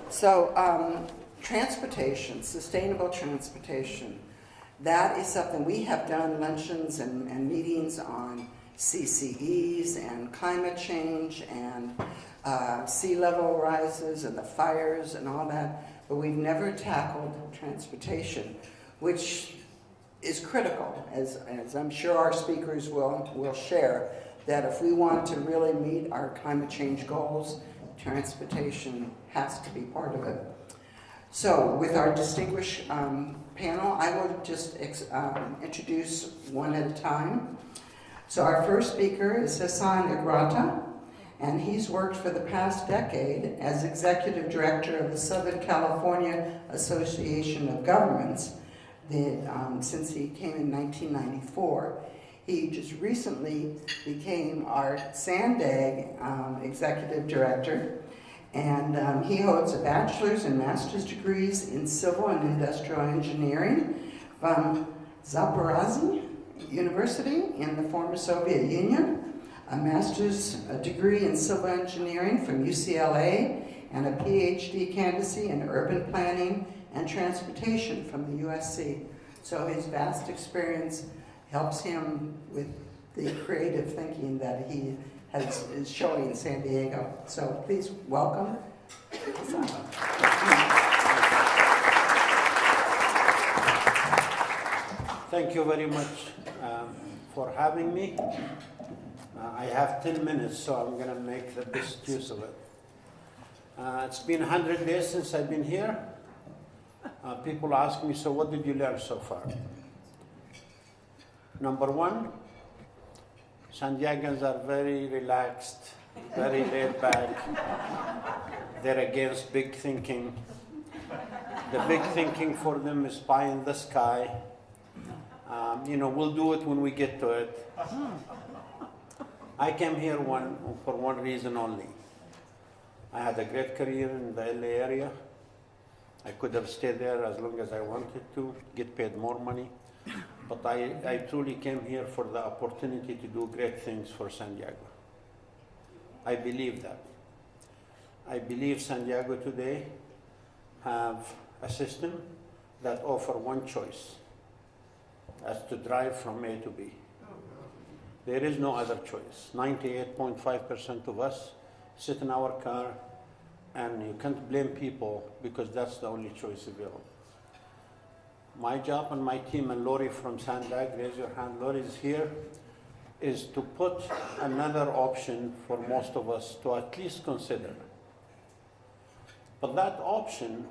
So transportation, sustainable transportation, that is something we have done luncheons and meetings on CCEs and climate change and sea level rises and the fires and all that, but we've never tackled transportation, which is critical, as I'm sure our speakers will share, that if we want to really meet our climate change goals, transportation has to be part of it. So with our distinguished panel, I will just introduce one at a time. So our first speaker is Hasan Ikhrata, and he's worked for the past decade as Executive Director of the Southern California Association of Governments since he came in 1994. He just recently became our SANDAG Executive Director, and he holds a bachelor's and master's degrees in civil and industrial engineering from Zaporizhzhia University in the former Soviet Union, a master's degree in civil engineering from UCLA, and a PhD candidacy in urban planning and transportation from the USC. So his vast experience helps him with the creative thinking that he is showing in San Diego. So please welcome Hasan. Thank you very much for having me. I have 10 minutes, so I'm going to make the best use of it. It's been 100 days since I've been here. People ask me, so what did you learn so far? Number one, San Diegans are very relaxed, very laid back. They're against big thinking. The big thinking for them is pie in the sky. We'll do it when we get to it. I came here for one reason only. I had a great career in the LA area. I could have stayed there as long as I wanted to, get paid more money. But I truly came here for the opportunity to do great things for San Diego. I believe that. I believe San Diego today have a system that offer one choice, as to drive from A to B. There is no other choice. 98.5% of us sit in our car, and you can't blame people because that's the only choice available. My job and my team, and Lori from SANDAG, raise your hand, Lori is here, is to put another option for most of us to at least consider. But that option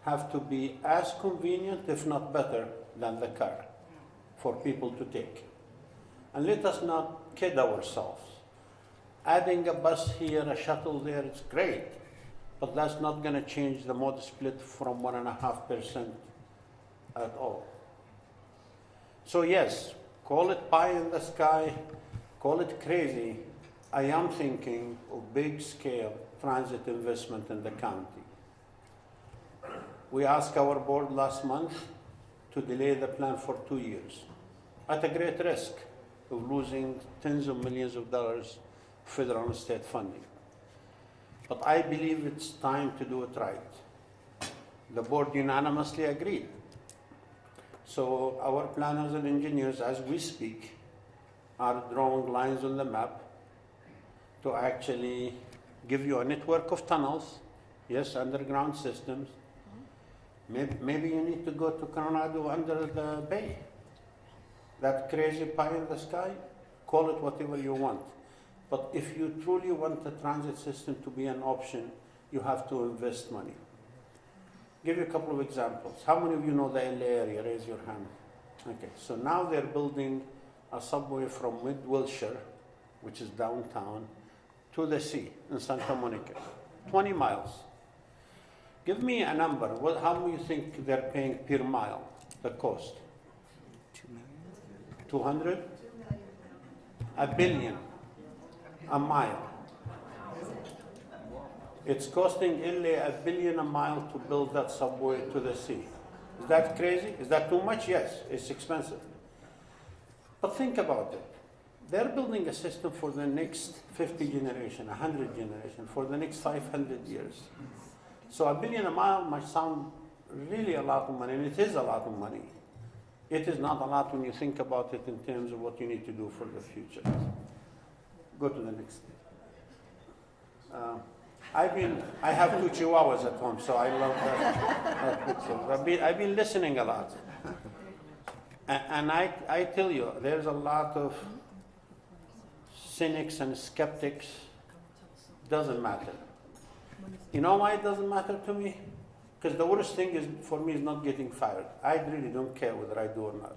have to be as convenient, if not better, than the car for people to take. And let us not kid ourselves. Adding a bus here, a shuttle there, it's great, but that's not going to change the mode split from 1.5% at all. So yes, call it pie in the sky, call it crazy. I am thinking of big scale transit investment in the county. We asked our board last month to delay the plan for 2 years, at a great risk of losing tens of millions of dollars federal and state funding. But I believe it's time to do it right. The board unanimously agreed. So our planners and engineers, as we speak, are drawing lines on the map to actually give you a network of tunnels, yes, underground systems. Maybe you need to go to Coronado under the bay. That crazy pie in the sky, call it whatever you want. But if you truly want the transit system to be an option, you have to invest money. Give you a couple of examples. How many of you know the LA area? Raise your hand. Okay, so now they're building a subway from Mid-Wilshire, which is downtown, to the sea in Santa Monica, 20 miles. Give me a number. How do you think they're paying per mile, the cost? 200? $1 billion a mile. It's costing LA $1 billion a mile to build that subway to the sea. Is that crazy? Is that too much? Yes, it's expensive. But think about it. They're building a system for the next 50 generation, 100 generation, for the next 500 years. So $1 billion a mile might sound really a lot of money, and it is a lot of money. It is not a lot when you think about it in terms of what you need to do for the future. Go to the next. I have 2 chihuahuas at home, so I love that picture. I've been listening a lot. And I tell you, there's a lot of cynics and skeptics. Doesn't matter. You know why it doesn't matter to me? Because the worst thing is for me is not getting fired. I really don't care whether I do or not.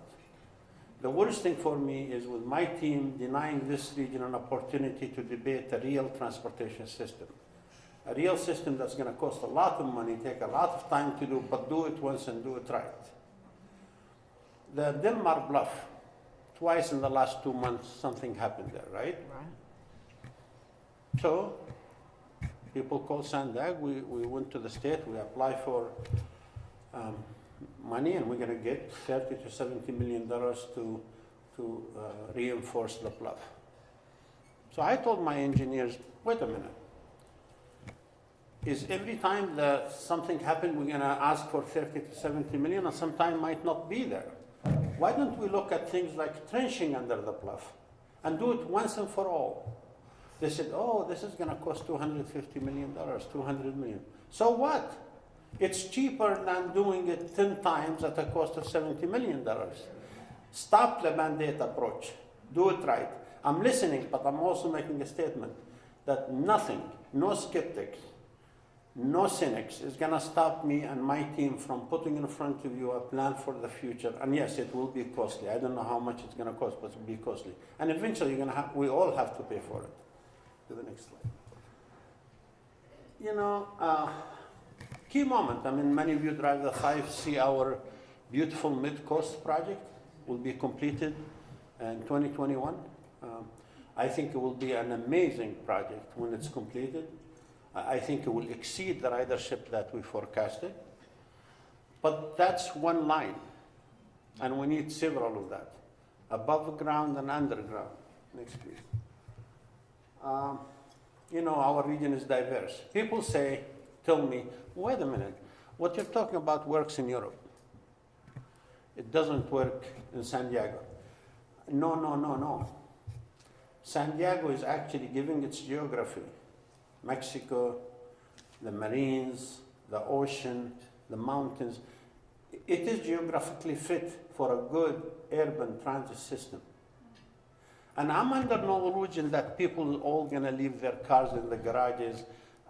The worst thing for me is with my team denying this region an opportunity to debate a real transportation system. A real system that's going to cost a lot of money, take a lot of time to do, but do it once and do it right. The Delmar Bluff, twice in the last 2 months, something happened there, right? So, people call SANDAG, we went to the state, we applied for money, and we're going to get $30 to $70 million to reinforce the bluff. So I told my engineers, wait a minute. Is every time that something happened, we're going to ask for 30 to 70 million, and sometime might not be there? Why don't we look at things like trenching under the bluff and do it once and for all? They said, oh, this is going to cost $250 million, $200 million. So what? It's cheaper than doing it 10 times at a cost of $70 million. Stop the Band-Aid approach. Do it right. I'm listening, but I'm also making a statement that nothing, no skeptics, no cynics is going to stop me and my team from putting in front of you a plan for the future. And yes, it will be costly. I don't know how much it's going to cost, but it will be costly. And eventually, we all have to pay for it. To the next slide. You know, key moment. I mean, many of you drive the 5-hour beautiful Mid-Coast project. Will be completed in 2021. I think it will be an amazing project when it's completed. I think it will exceed the ridership that we forecasted. But that's one line, and we need several of that, above ground and underground. Next, please. You know, our region is diverse. People tell me, wait a minute, what you're talking about works in Europe. It doesn't work in San Diego. No. San Diego is actually giving its geography. Mexico, the Marines, the ocean, the mountains. It is geographically fit for a good urban transit system. And I'm under no illusion that people are all going to leave their cars in the garages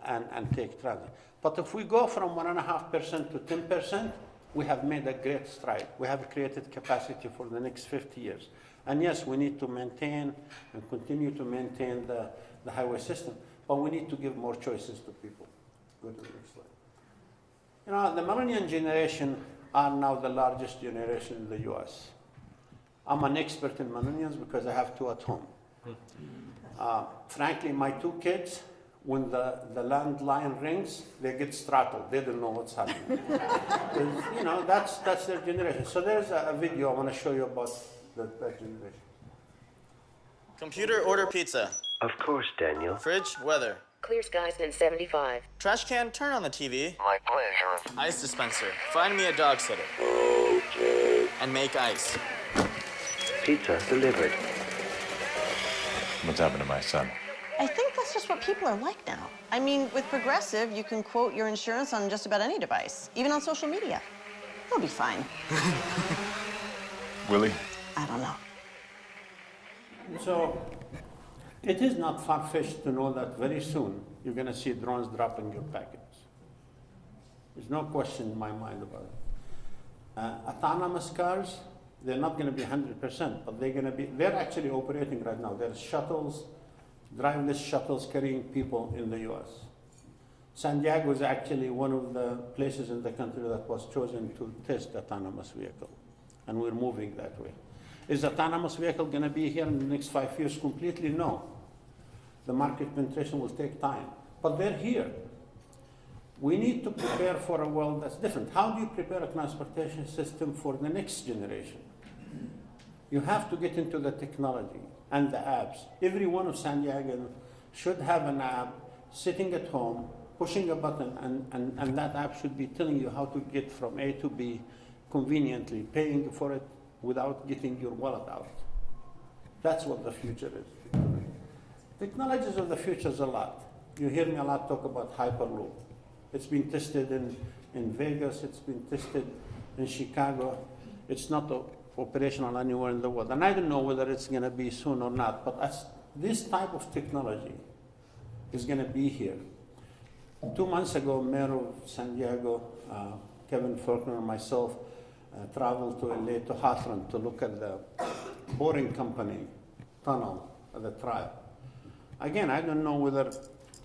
and take transit. But if we go from 1.5% to 10%, we have made a great stride. We have created capacity for the next 50 years. And yes, we need to maintain and continue to maintain the highway system, but we need to give more choices to people. Go to the next slide. You know, the millennial generation are now the largest generation in the US. I'm an expert in millennials because I have 2 at home. Frankly, my 2 kids, when the landline rings, they get startled. They don't know what's happening. You know, that's their generation. So there's a video I want to show you about that generation. Computer, order pizza. Of course, Daniel. Fridge, weather. Clear skies in 75. Trash can, turn on the TV. My pleasure. Ice dispenser, find me a dog sitter. Okay. And make ice. Pizza delivered. What's happened to my son? I think that's just what people are like now. I mean, with Progressive, you can quote your insurance on just about any device, even on social media. It'll be fine. Willie? I don't know. So it is not far-fetched to know that very soon you're going to see drones dropping your packets. There's no question in my mind about it. Autonomous cars, they're not going to be 100%, but they're actually operating right now. There's shuttles, driverless shuttles carrying people in the US. San Diego is actually one of the places in the country that was chosen to test autonomous vehicle, and we're moving that way. Is autonomous vehicle going to be here in the next 5 years completely? No. The market penetration will take time, but they're here. We need to prepare for a world that's different. How do you prepare a transportation system for the next generation? You have to get into the technology and the apps. Every one of San Diego should have an app sitting at home, pushing a button, and that app should be telling you how to get from A to B conveniently, paying for it without getting your wallet out. That's what the future is. Technologies of the future is a lot. You hear me a lot talk about Hyperloop. It's been tested in Vegas, it's been tested in Chicago. It's not operational anywhere in the world. And I don't know whether it's going to be soon or not, but this type of technology is going to be here. 2 months ago, Mayor of San Diego, Kevin Faulkner, and myself traveled to LA to Hawthorne to look at the boring company tunnel at the trial. Again, I don't know whether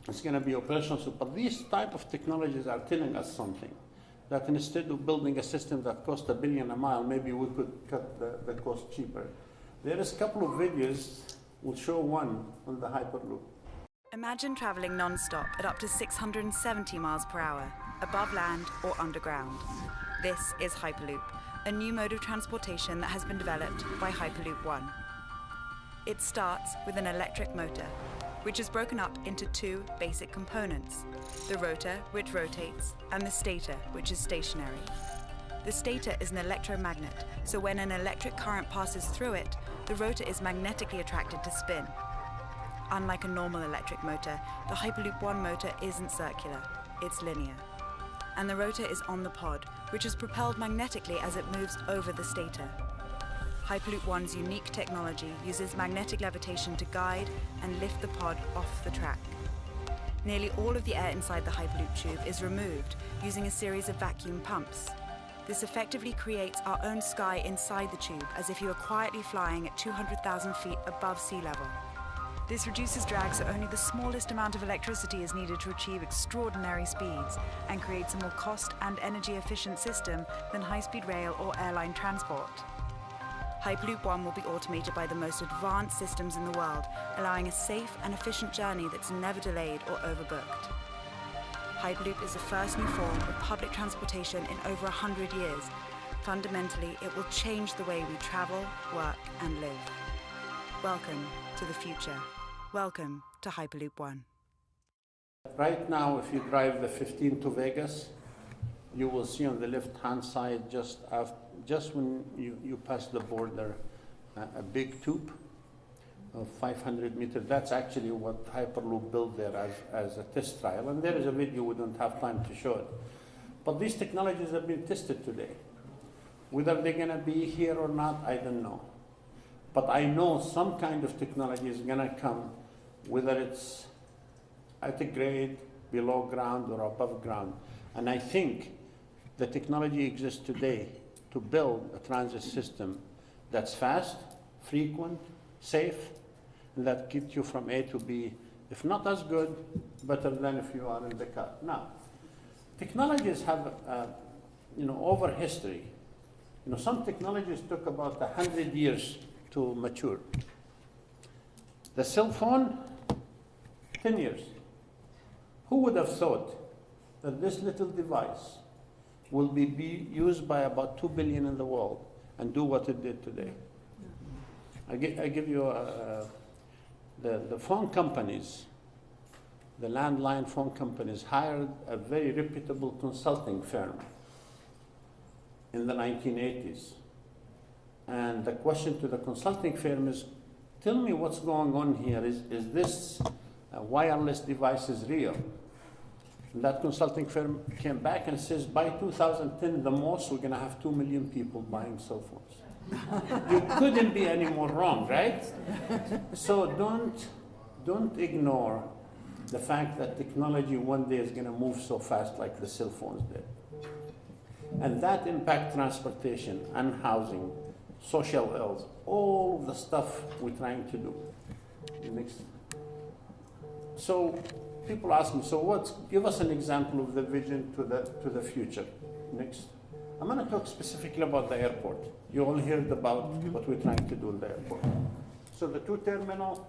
it's going to be operational, but these type of technologies are telling us something. That instead of building a system that costs $1 billion a mile, maybe we could cut the cost cheaper. There is a couple of videos. We'll show one on the Hyperloop. Imagine traveling non-stop at up to 670 miles per hour, above land or underground. This is Hyperloop, a new mode of transportation that has been developed by Hyperloop One. It starts with an electric motor, which is broken up into two basic components: the rotor, which rotates, and the stator, which is stationary. The stator is an electromagnet, so when an electric current passes through it, the rotor is magnetically attracted to spin. Unlike a normal electric motor, the Hyperloop One motor isn't circular, it's linear. And the rotor is on the pod, which is propelled magnetically as it moves over the stator. Hyperloop One's unique technology uses magnetic levitation to guide and lift the pod off the track. Nearly all of the air inside the Hyperloop tube is removed using a series of vacuum pumps. This effectively creates our own sky inside the tube, as if you were quietly flying at 200,000 feet above sea level. This reduces drag so only the smallest amount of electricity is needed to achieve extraordinary speeds, and creates a more cost and energy efficient system than high-speed rail or airline transport. Hyperloop One will be automated by the most advanced systems in the world, allowing a safe and efficient journey that's never delayed or overbooked. Hyperloop is the first new form of public transportation in over 100 years. Fundamentally, it will change the way we travel, work, and live. Welcome to the future. Welcome to Hyperloop One. Right now, if you drive the 15 to Vegas, you will see on the left-hand side, just when you pass the border, a big tube of 500 meters. That's actually what Hyperloop built there as a test trial. And there is a video, we don't have time to show it. But these technologies have been tested today. Whether they're going to be here or not, I don't know. But I know some kind of technology is going to come, whether it's at a grade, below ground, or above ground. And I think the technology exists today to build a transit system that's fast, frequent, safe, and that gets you from A to B, if not as good, better than if you are in the car. Now, technologies have, over history. Some technologies took about 100 years to mature. The cell phone, 10 years. Who would have thought that this little device will be used by about 2 billion in the world and do what it did today? I give you the phone companies, the landline phone companies hired a very reputable consulting firm in the 1980s. And the question to the consulting firm is, tell me what's going on here. Is this wireless device is real? And that consulting firm came back and says, by 2010, the most, we're going to have 2 million people buying cell phones. You couldn't be any more wrong, right? So don't ignore the fact that technology one day is going to move so fast like the cell phones did. And that impacts transportation and housing, social ills, all the stuff we're trying to do. Next. So people ask me, give us an example of the vision to the future. Next. I'm going to talk specifically about the airport. You all heard about what we're trying to do in the airport. So the two terminal,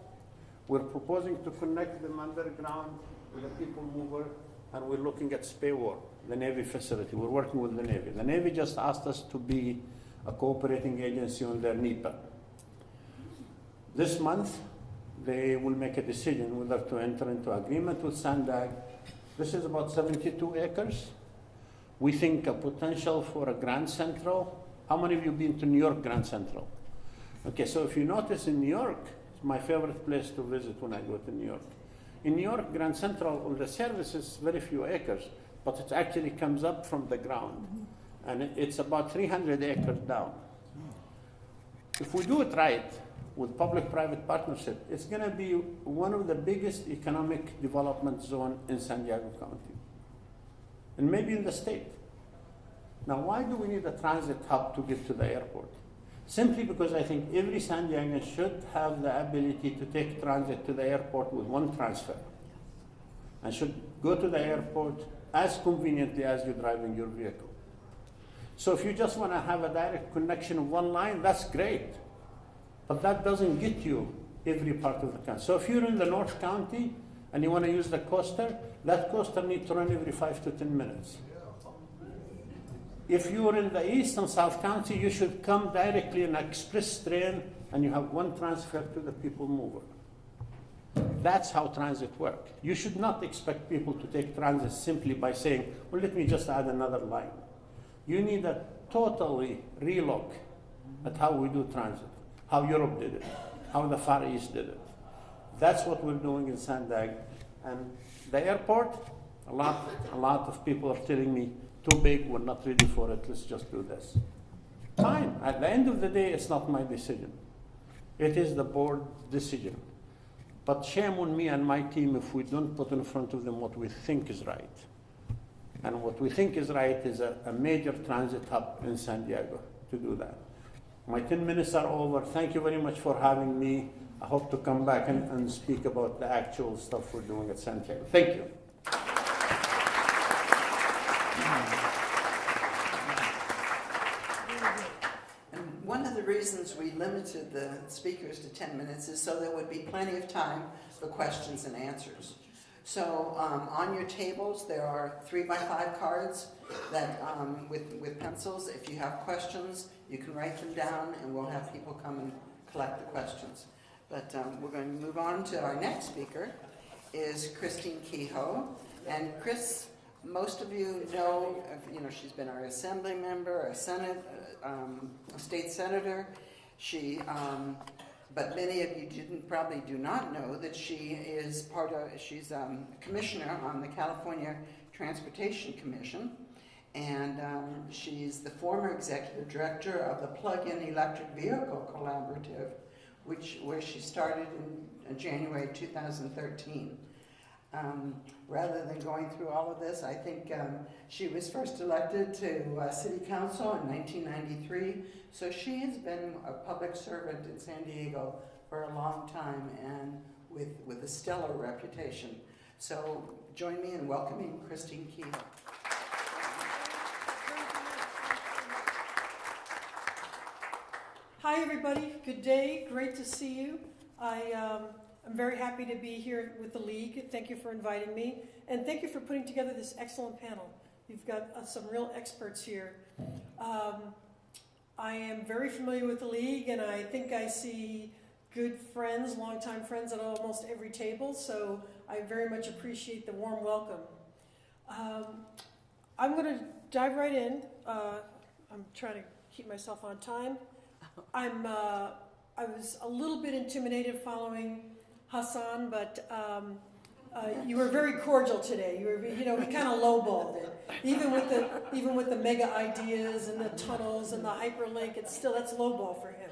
we're proposing to connect them underground with a people mover, and we're looking at Spaywar, the Navy facility. We're working with the Navy. The Navy just asked us to be a cooperating agency on their NEPA. This month, they will make a decision whether to enter into agreement with SANDAG This is about 72 acres. We think a potential for a Grand Central. How many of you been to New York Grand Central? Okay, so if you notice in New York, it's my favorite place to visit when I go to New York. In New York Grand Central, on the surface is very few acres, but it actually comes up from the ground. And it's about 300 acres down. If we do it right, with public-private partnership, it's going to be one of the biggest economic development zone in San Diego County, and maybe in the state. Now, why do we need a transit hub to get to the airport? Simply because I think every San Diegan should have the ability to take transit to the airport with one transfer, and should go to the airport as conveniently as you're driving your vehicle. So if you just want to have a direct connection of one line, that's great. But that doesn't get you every part of the county. So if you're in the North County and you want to use the coaster, that coaster needs to run every 5 to 10 minutes. If you're in the East and South County, you should come directly in an express train and you have one transfer to the people mover. That's how transit works. You should not expect people to take transit simply by saying, well, let me just add another line. You need a totally relook at how we do transit, how Europe did it, how the Far East did it. That's what we're doing in SANDAG. And the airport, a lot of people are telling me, too big, we're not ready for it, let's just do this. Fine, at the end of the day, it's not my decision. It is the board decision. But shame on me and my team if we don't put in front of them what we think is right. And what we think is right is a major transit hub in San Diego to do that. My 10 minutes are over. Thank you very much for having me. I hope to come back and speak about the actual stuff we're doing at San Diego. Thank you. And one of the reasons we limited the speakers to 10 minutes is so there would be plenty of time for questions and answers. So on your tables, there are 3x5 cards that with pencils. If you have questions, you can write them down, and we'll have people come and collect the questions. But we're going to move on to our next speaker, is Christine Kehoe. And Chris, most of you know, she's been our assembly member, our Senate, a state senator. But many of you probably do not know that she's a commissioner on the California Transportation Commission, and she's the former executive director of the Plug-in Electric Vehicle Collaborative, where she started in January 2013. Rather than going through all of this, I think she was first elected to City Council in 1993, so she has been a public servant in San Diego for a long time and with a stellar reputation. So join me in welcoming Christine Kehoe. Hi everybody, good day, great to see you. I'm very happy to be here with the League. Thank you for inviting me, and thank you for putting together this excellent panel. You've got some real experts here. I am very familiar with the League, and I think I see good friends, longtime friends at almost every table, so I very much appreciate the warm welcome. I'm going to dive right in. I'm trying to keep myself on time. I was a little bit intimidated following Hasan, but you were very cordial today. He kind of lowballed it. Even with the mega ideas and the tunnels and the hyperlink, that's lowball for him.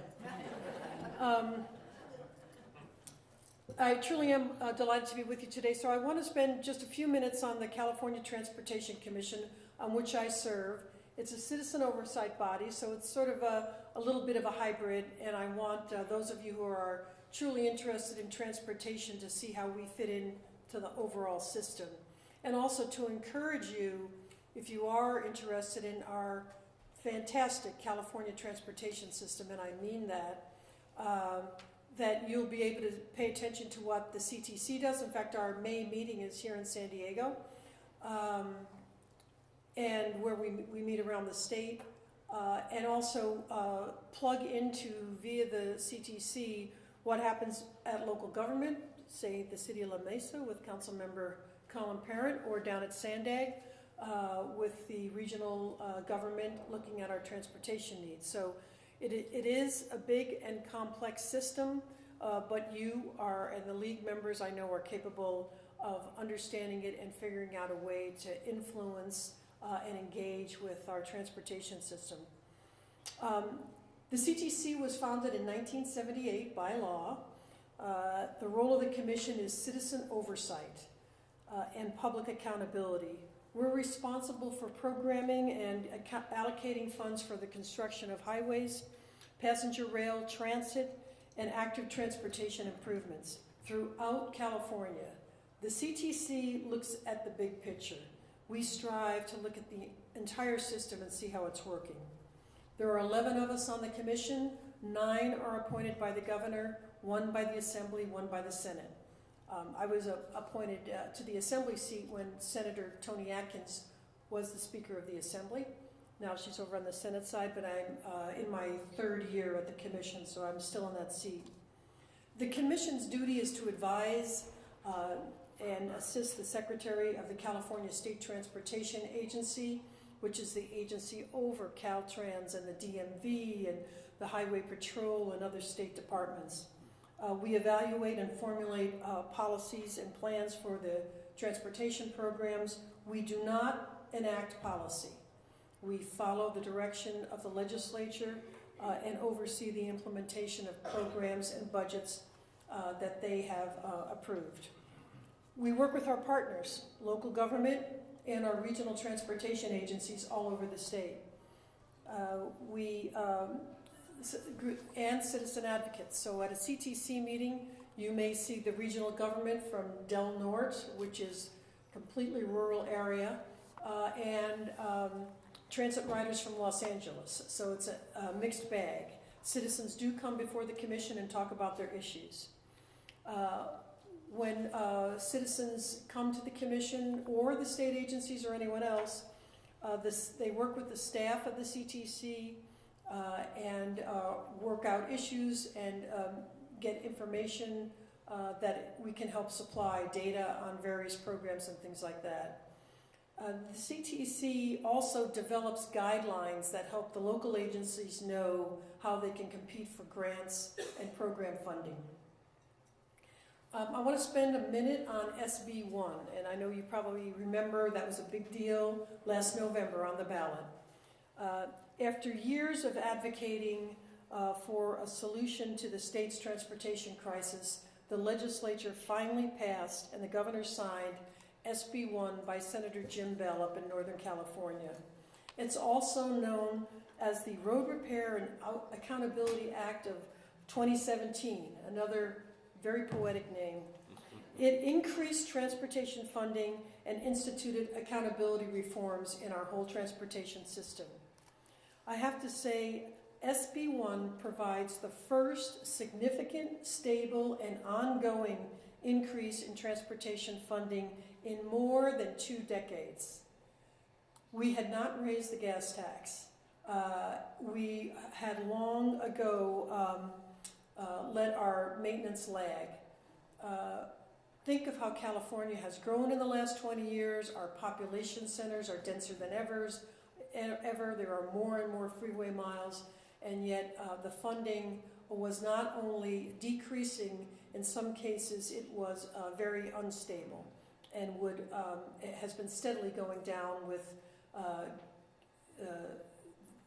I truly am delighted to be with you today. So I want to spend just a few minutes on the California Transportation Commission, on which I serve. It's a citizen oversight body, so it's sort of a little bit of a hybrid, and I want those of you who are truly interested in transportation to see how we fit into the overall system. And also to encourage you, if you are interested in our fantastic California transportation system, and I mean that, that you'll be able to pay attention to what the CTC does. In fact, our May meeting is here in San Diego, and where we meet around the state, and also plug into, via the CTC, what happens at local government, say the city of La Mesa with Councilmember Colin Parent, or down at SANDAG with the regional government looking at our transportation needs. So it is a big and complex system, but you are, and the league members I know are capable of understanding it and figuring out a way to influence and engage with our transportation system. The CTC was founded in 1978 by law. The role of the commission is citizen oversight and public accountability. We're responsible for programming and allocating funds for the construction of highways, passenger rail, transit, and active transportation improvements throughout California. The CTC looks at the big picture. We strive to look at the entire system and see how it's working. There are 11 of us on the commission. 9 are appointed by the governor, 1 by the Assembly, 1 by the Senate. I was appointed to the Assembly seat when Senator Toni Atkins was the Speaker of the Assembly. Now she's over on the Senate side, but I'm in my 3rd year at the commission, so I'm still in that seat. The commission's duty is to advise and assist the Secretary of the California State Transportation Agency, which is the agency over Caltrans and the DMV and the Highway Patrol and other state departments. We evaluate and formulate policies and plans for the transportation programs. We do not enact policy. We follow the direction of the legislature and oversee the implementation of programs and budgets that they have approved. We work with our partners, local government, and our regional transportation agencies all over the state. And citizen advocates. So at a CTC meeting, you may see the regional government from Del Norte, which is a completely rural area, and transit riders from Los Angeles. So it's a mixed bag. Citizens do come before the commission and talk about their issues. When citizens come to the commission or the state agencies or anyone else, they work with the staff of the CTC and work out issues and get information that we can help supply data on various programs and things like that. The CTC also develops guidelines that help the local agencies know how they can compete for grants and program funding. I want to spend a minute on SB1, and I know you probably remember that was a big deal last November on the ballot. After years of advocating for a solution to the state's transportation crisis, the legislature finally passed and the governor signed SB1 by Senator Jim Bell up in Northern California. It's also known as the Road Repair and Accountability Act of 2017, another very poetic name. It increased transportation funding and instituted accountability reforms in our whole transportation system. I have to say, SB1 provides the first significant, stable, and ongoing increase in transportation funding in more than 2 decades. We had not raised the gas tax. We had long ago let our maintenance lag. Think of how California has grown in the last 20 years. Our population centers are denser than ever. There are more and more freeway miles, and yet the funding was not only decreasing, in some cases it was very unstable, and it has been steadily going down with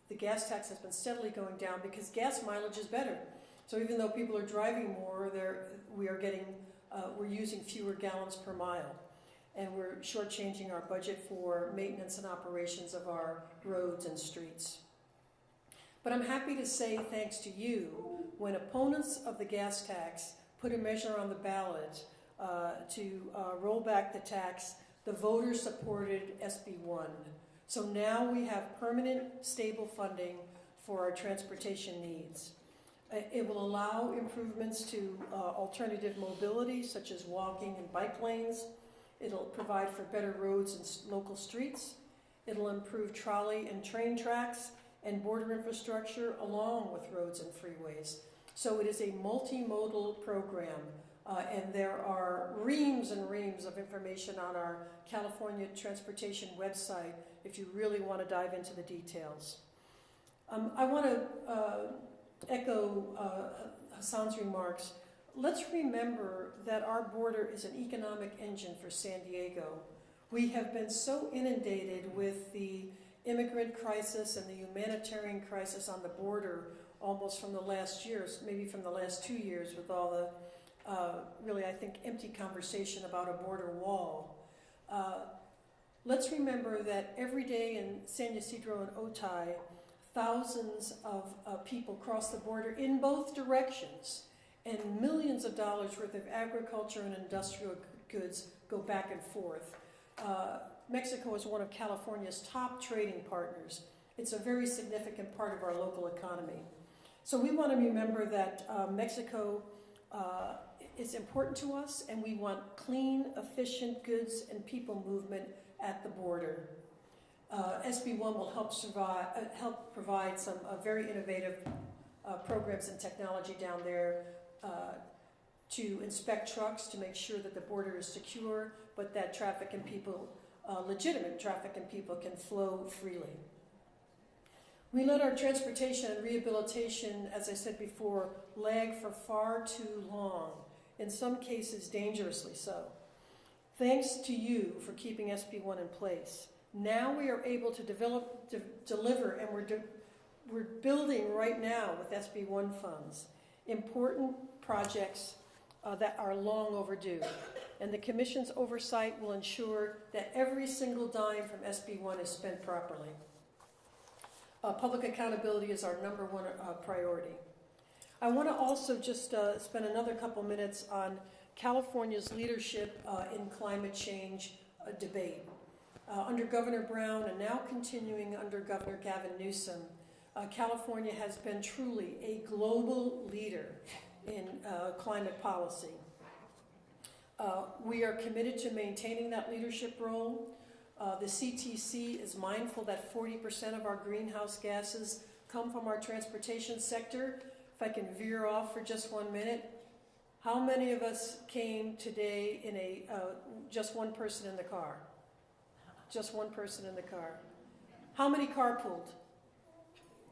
the gas tax has been steadily going down because gas mileage is better. So even though people are driving more, we're using fewer gallons per mile. And we're shortchanging our budget for maintenance and operations of our roads and streets. But I'm happy to say thanks to you, when opponents of the gas tax put a measure on the ballot to roll back the tax, the voters supported SB1. So now we have permanent, stable funding for our transportation needs. It will allow improvements to alternative mobility, such as walking and bike lanes. It'll provide for better roads and local streets. It'll improve trolley and train tracks and border infrastructure along with roads and freeways. So it is a multimodal program And there are reams and reams of information on our California Transportation website if you really want to dive into the details. I want to echo Hasan's remarks. Let's remember that our border is an economic engine for San Diego. We have been so inundated with the immigrant crisis and the humanitarian crisis on the border almost from the last years, maybe from the last 2 years, with all the really, I think, empty conversation about a border wall. Let's remember that every day in San Ysidro and Otay, thousands of people cross the border in both directions, and millions of dollars worth of agriculture and industrial goods go back and forth. Mexico is one of California's top trading partners. It's a very significant part of our local economy. So we want to remember that Mexico is important to us, and we want clean, efficient goods and people movement at the border. SB1 will help provide some very innovative programs and technology down there to inspect trucks to make sure that the border is secure, but that traffic and people, legitimate traffic and people, can flow freely. We let our transportation and rehabilitation, as I said before, lag for far too long, in some cases dangerously so. Thanks to you for keeping SB1 in place. Now we are able to deliver, and we're building right now with SB1 funds important projects that are long overdue. And the Commission's oversight will ensure that every single dime from SB1 is spent properly. Public accountability is our #1 priority. I want to also just spend another couple minutes on California's leadership in climate change debate. Under Governor Brown and now continuing under Governor Gavin Newsom, California has been truly a global leader in climate policy. We are committed to maintaining that leadership role. The CTC is mindful that 40% of our greenhouse gases come from our transportation sector. If I can veer off for just 1 minute, how many of us came today in a just one person in the car? Just one person in the car. How many carpooled?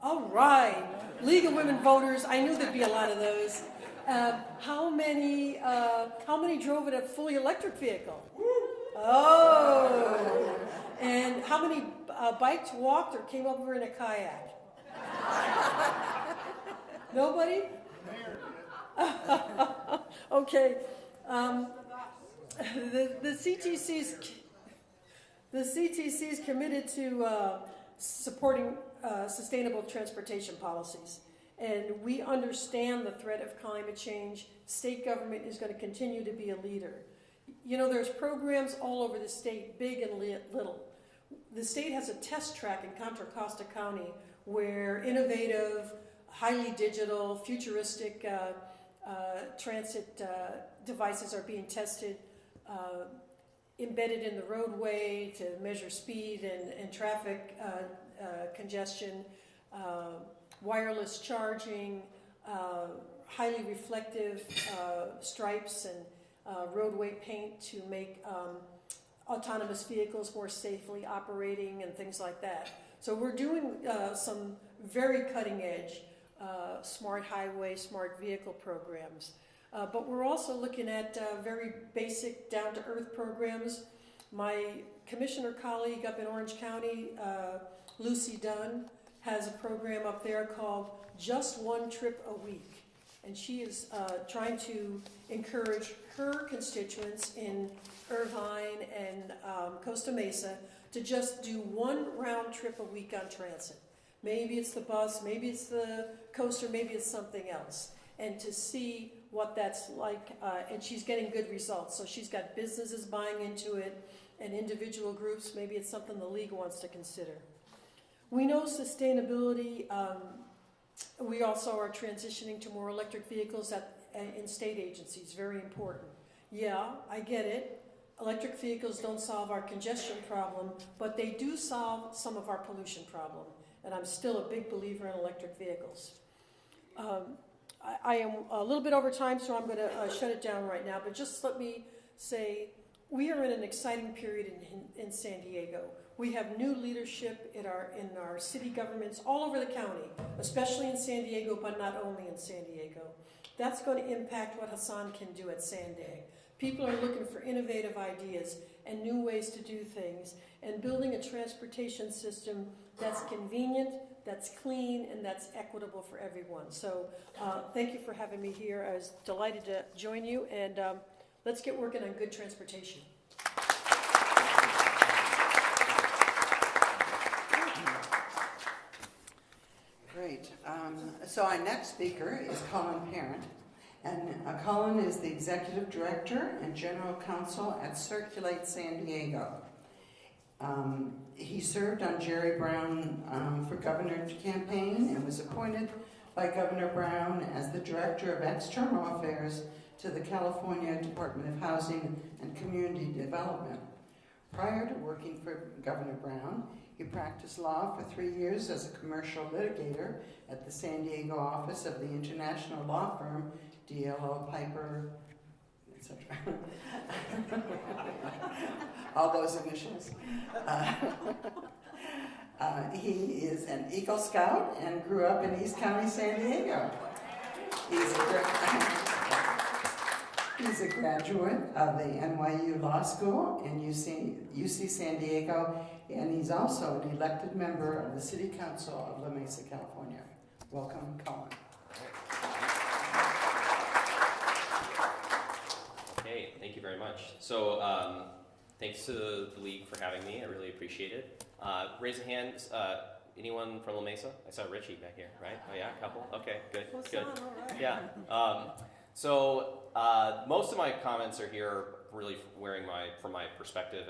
All right, League of Women Voters. I knew there'd be a lot of those. How many drove in a fully electric vehicle? Oh, and how many biked, walked, or came over in a kayak? Nobody? Okay. The CTC is committed to supporting sustainable transportation policies, and we understand the threat of climate change. State government is going to continue to be a leader. You know, there's programs all over the state, big and little. The state has a test track in Contra Costa County where innovative, highly digital, futuristic transit devices are being tested, embedded in the roadway to measure speed and traffic congestion, wireless charging, highly reflective stripes and roadway paint to make autonomous vehicles more safely operating and things like that. So we're doing some very cutting edge smart highway, smart vehicle programs. But we're also looking at very basic down-to-earth programs. My commissioner colleague up in Orange County, Lucy Dunn, has a program up there called Just One Trip a Week. And she is trying to encourage her constituents in Irvine and Costa Mesa to just do one round trip a week on transit. Maybe it's the bus, maybe it's the coaster, maybe it's something else. And to see what that's like, and she's getting good results. So she's got businesses buying into it and individual groups. Maybe it's something the league wants to consider. We know sustainability. We also are transitioning to more electric vehicles in state agencies, very important. Yeah, I get it. Electric vehicles don't solve our congestion problem, but they do solve some of our pollution problem. And I'm still a big believer in electric vehicles. I am a little bit over time, so I'm going to shut it down right now. But just let me say, we are in an exciting period in San Diego. We have new leadership in our city governments all over the county, especially in San Diego, but not only in San Diego. That's going to impact what Hasan can do at SANDAG. People are looking for innovative ideas and new ways to do things, and building a transportation system that's convenient, that's clean, and that's equitable for everyone. So thank you for having me here. I was delighted to join you, and let's get working on good transportation. Great. So our next speaker is Colin Parent. And Colin is the Executive Director and General Counsel at Circulate San Diego. He served on Jerry Brown for governor campaign and was appointed by Governor Brown as the Director of External Affairs to the California Department of Housing and Community Development. Prior to working for Governor Brown, he practiced law for 3 years as a commercial litigator at the San Diego office of the international law firm DLO Piper, etc. All those initials. He is an Eagle Scout and grew up in East County, San Diego. He's a graduate of the NYU Law School and UC San Diego, and he's also an elected member of the City Council of La Mesa, California. Welcome, Colin. Hey, thank you very much. So thanks to the League for having me. I really appreciate it. Raise a hand. Anyone from La Mesa? I saw Richie back here, right? Oh yeah, a couple? Okay, good, good. All right. Yeah. So most of my comments are here really from my perspective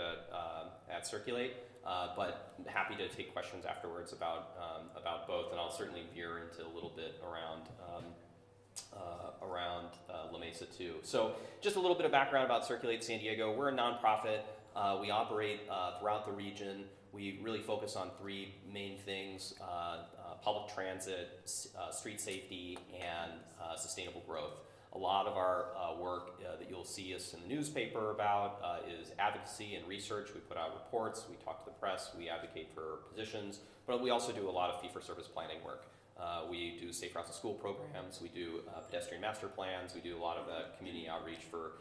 at Circulate, but I'm happy to take questions afterwards about both, and I'll certainly veer into a little bit around La Mesa too. So just a little bit of background about Circulate San Diego. We're a nonprofit. We operate throughout the region. We really focus on three main things: public transit, street safety, and sustainable growth. A lot of our work that you'll see us in the newspaper about is advocacy and research. We put out reports, we talk to the press, we advocate for positions, but we also do a lot of fee-for-service planning work. We do safe routes to school programs, we do pedestrian master plans, we do a lot of community outreach for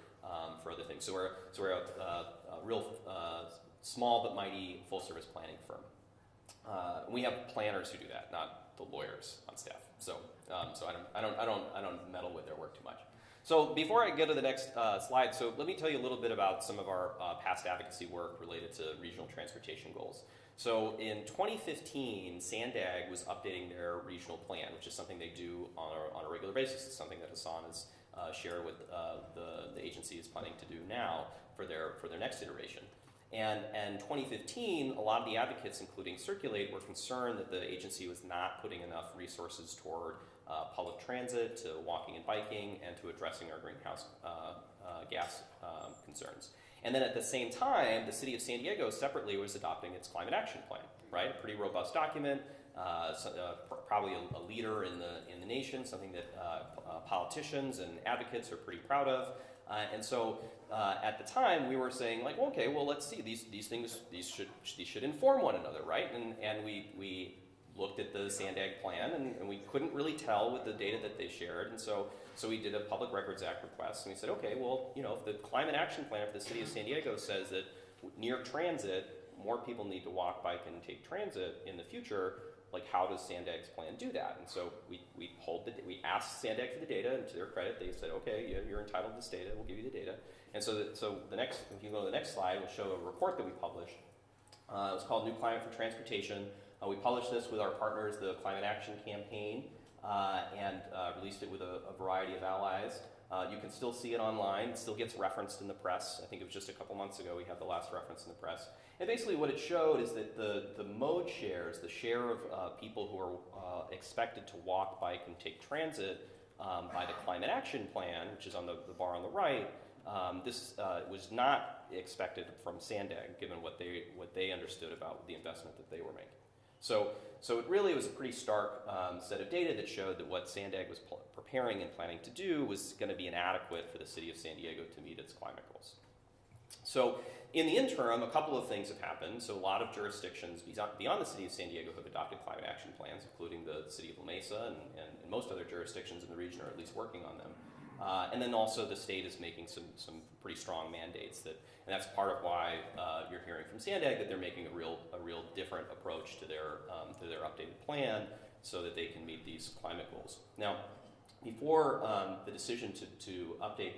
other things. So we're a real small but mighty full-service planning firm. We have planners who do that, not the lawyers on staff. So I don't meddle with their work too much. So before I go to the next slide, so let me tell you a little bit about some of our past advocacy work related to regional transportation goals. So in 2015, SANDAG was updating their regional plan, which is something they do on a regular basis. It's something that Hasan has shared with the agency is planning to do now for their next iteration. And in 2015, a lot of the advocates, including Circulate, were concerned that the agency was not putting enough resources toward public transit, to walking and biking, and to addressing our greenhouse gas concerns. And then at the same time, the city of San Diego separately was adopting its climate action plan, right? A pretty robust document, probably a leader in the nation, something that politicians and advocates are pretty proud of. And so at the time, we were saying, like, well, okay, well, let's see, these should inform one another, right? And we looked at the SANDAG plan, and we couldn't really tell with the data that they shared, and so we did a Public Records Act request, and we said, okay, well, if the Climate Action Plan for the City of San Diego says that near transit, more people need to walk, bike, and take transit in the future, like, how does SANDAG's plan do that? And so we asked SANDAG for the data, and to their credit, they said, okay, yeah, you're entitled to this data, we'll give you the data. And so the next, if you go to the next slide, we'll show a report that we published. It was called New Climate for Transportation. We published this with our partners, the Climate Action Campaign, and released it with a variety of allies. You can still see it online. It still gets referenced in the press. I think it was just a couple months ago we had the last reference in the press. And basically what it showed is that the mode shares, the share of people who are expected to walk, bike, and take transit by the Climate Action Plan, which is on the bar on the right, this was not expected from SANDAG, given what they understood about the investment that they were making. So it really was a pretty stark set of data that showed that what SANDAG was preparing and planning to do was going to be inadequate for the city of San Diego to meet its climate goals. So in the interim, a couple of things have happened. So a lot of jurisdictions beyond the city of San Diego have adopted climate action plans, including the city of La Mesa and most other jurisdictions in the region are at least working on them. And then also the state is making some pretty strong mandates and that's part of why you're hearing from SANDAG that they're making a real different approach to their updated plan so that they can meet these climate goals. Now, before the decision to update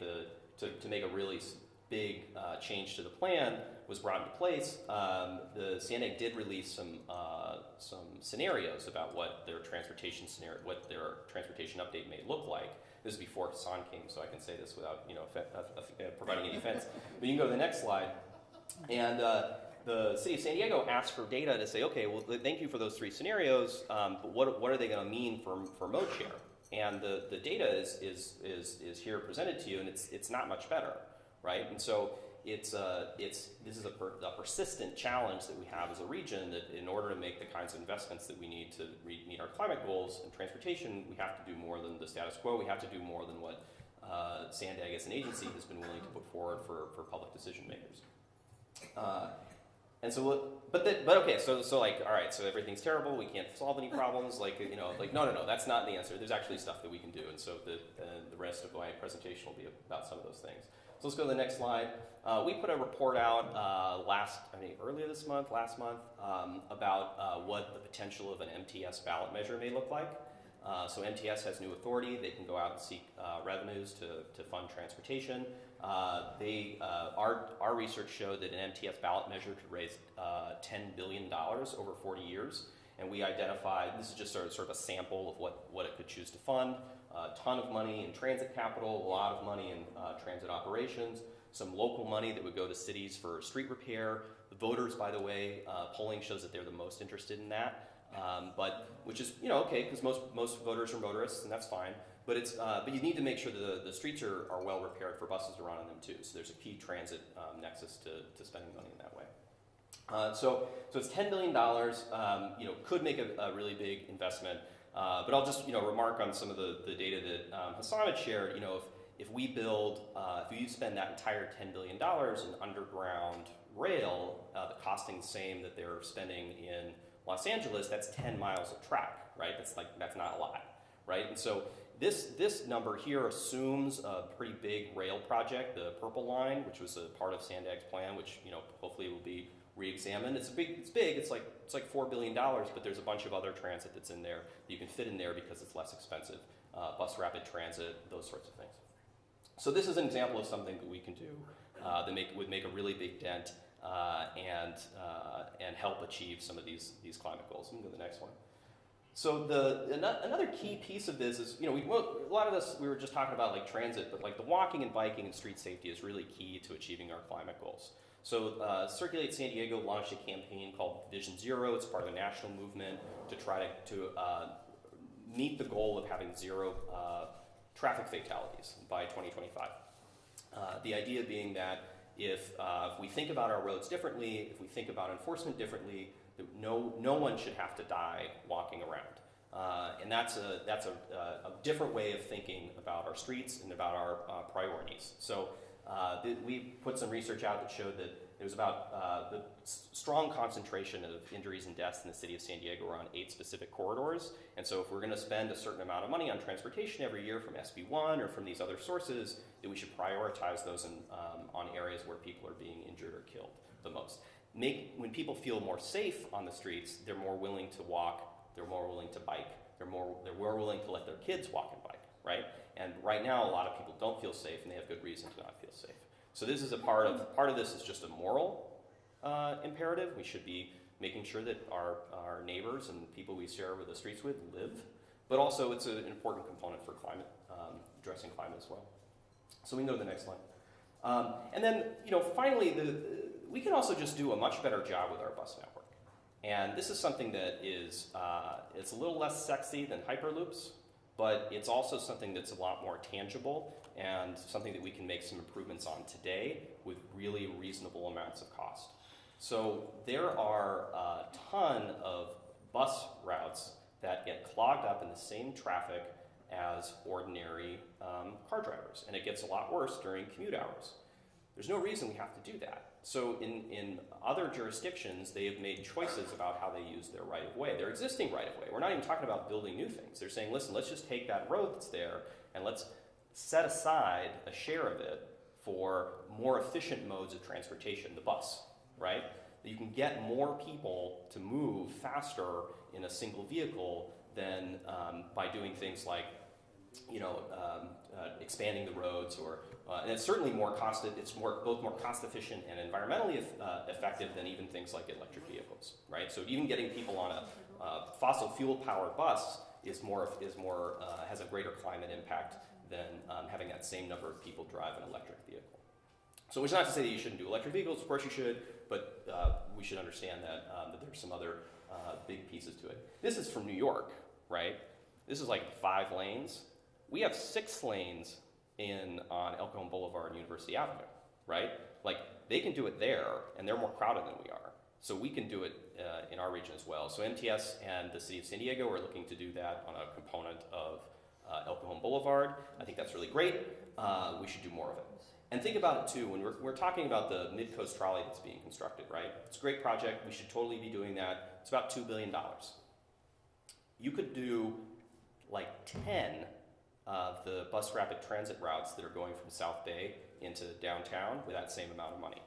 to make a really big change to the plan was brought into place, the SANDAG did release some scenarios about what their transportation update may look like. This is before Hasan came, so I can say this without providing any offense. But you can go to the next slide. And the city of San Diego asked for data to say, okay, well, thank you for those 3 scenarios, but what are they going to mean for mode share? And the data is here presented to you, and it's not much better, right? And so this is a persistent challenge that we have as a region, that in order to make the kinds of investments that we need to meet our climate goals in transportation, we have to do more than the status quo. We have to do more than what SANDAG as an agency has been willing to put forward for public decision makers. And so, okay, so like, all right, so everything's terrible. We can't solve any problems. No, that's not the answer. There's actually stuff that we can do, and so the rest of my presentation will be about some of those things. So let's go to the next slide. We put a report out last month, about what the potential of an MTS ballot measure may look like. So MTS has new authority. They can go out and seek revenues to fund transportation. Our research showed that an MTS ballot measure could raise $10 billion over 40 years. And we identified, this is just sort of a sample of what it could choose to fund. A ton of money in transit capital, a lot of money in transit operations, some local money that would go to cities for street repair. The voters, by the way, polling shows that they're the most interested in that, which is okay, because most voters are motorists, and that's fine. But you need to make sure that the streets are well repaired for buses to run on them too. So there's a key transit nexus to spending money in that way. So it's $10 billion. Could make a really big investment. But I'll just remark on some of the data that Hasan had shared. If you spend that entire $10 billion in underground rail, the costing the same that they're spending in Los Angeles, that's 10 miles of track, right? That's not a lot, right? And so this number here assumes a pretty big rail project, the Purple Line, which was a part of SANDAG's plan, which hopefully will be re-examined. It's big. It's like $4 billion, but there's a bunch of other transit that's in there that you can fit in there because it's less expensive. Bus rapid transit, those sorts of things. So this is an example of something that we can do that would make a really big dent and help achieve some of these climate goals. We can go to the next one. So another key piece of this is, a lot of this we were just talking about like transit, but like the walking and biking and street safety is really key to achieving our climate goals. So Circulate San Diego launched a campaign called Vision Zero. It's part of a national movement to try to meet the goal of having 0 traffic fatalities by 2025. The idea being that if we think about our roads differently, if we think about enforcement differently, that no one should have to die walking around. And that's a different way of thinking about our streets and about our priorities. So we put some research out that showed that there's about the strong concentration of injuries and deaths in the city of San Diego around 8 specific corridors. And so if we're going to spend a certain amount of money on transportation every year from SB1 or from these other sources, that we should prioritize those on areas where people are being injured or killed the most. When people feel more safe on the streets, they're more willing to walk, they're more willing to bike, they're more willing to let their kids walk and bike, right? And right now, a lot of people don't feel safe, and they have good reason to not feel safe. So this is part of this is just a moral imperative. We should be making sure that our neighbors and people we share the streets with live, but also it's an important component for climate, addressing climate as well. So we can go to the next slide. And then, finally, we can also just do a much better job with our bus network. And this is something that is, it's a little less sexy than Hyperloops, but it's also something that's a lot more tangible and something that we can make some improvements on today with really reasonable amounts of cost. So there are a ton of bus routes that get clogged up in the same traffic as ordinary car drivers, and it gets a lot worse during commute hours. There's no reason we have to do that. So in other jurisdictions, they have made choices about how they use their right-of-way, their existing right-of-way. We're not even talking about building new things. They're saying, listen, let's just take that road that's there and let's set aside a share of it for more efficient modes of transportation, the bus, right? You can get more people to move faster in a single vehicle than by doing things like, expanding the roads, or and it's certainly more both more cost efficient and environmentally effective than even things like electric vehicles, right? So even getting people on a fossil fuel powered bus has a greater climate impact than having that same number of people drive an electric vehicle. So which is not to say that you shouldn't do electric vehicles, of course you should, but we should understand that there's some other big pieces to it. This is from New York, right? This is like 5 lanes. We have 6 lanes on El Cajon Boulevard and University Avenue, right? Like, they can do it there, and they're more crowded than we are. So we can do it in our region as well. So MTS and the city of San Diego are looking to do that on a component of El Cajon Boulevard. I think that's really great. We should do more of it. And think about it too, when we're talking about the Mid-Coast Trolley that's being constructed, right? It's a great project. We should totally be doing that. It's about $2 billion. You could do like 10 of the bus rapid transit routes that are going from South Bay into downtown with that same amount of money.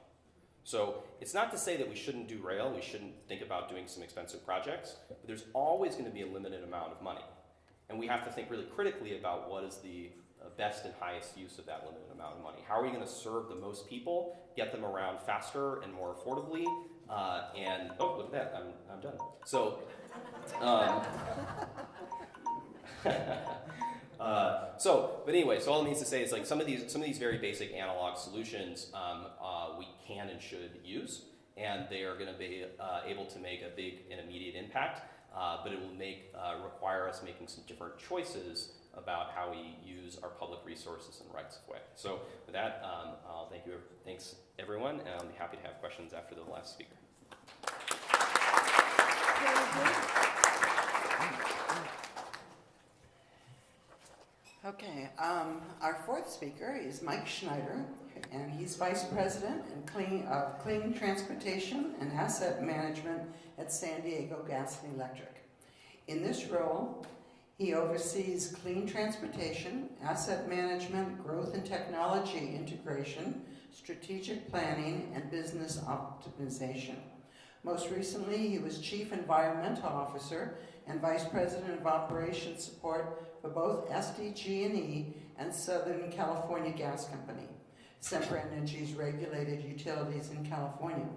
So it's not to say that we shouldn't do rail, we shouldn't think about doing some expensive projects, but there's always going to be a limited amount of money. And we have to think really critically about what is the best and highest use of that limited amount of money. How are we going to serve the most people, get them around faster and more affordably, and, oh, look at that, I'm done. So, but anyway, so all it means to say is like some of these very basic analog solutions we can and should use, and they are going to be able to make a big and immediate impact, but it will require us making some different choices about how we use our public resources and rights of way. So with that, thanks everyone, and I'll be happy to have questions after the last speaker. Okay, our 4th speaker is Mike Schneider, and he's Vice President of Clean Transportation and Asset Management at San Diego Gas and Electric. In this role, he oversees clean transportation, asset management, growth and technology integration, strategic planning, and business optimization. Most recently, he was Chief Environmental Officer and Vice President of Operations Support for both SDG&E and Southern California Gas Company, Sempra Energy's regulated utilities in California.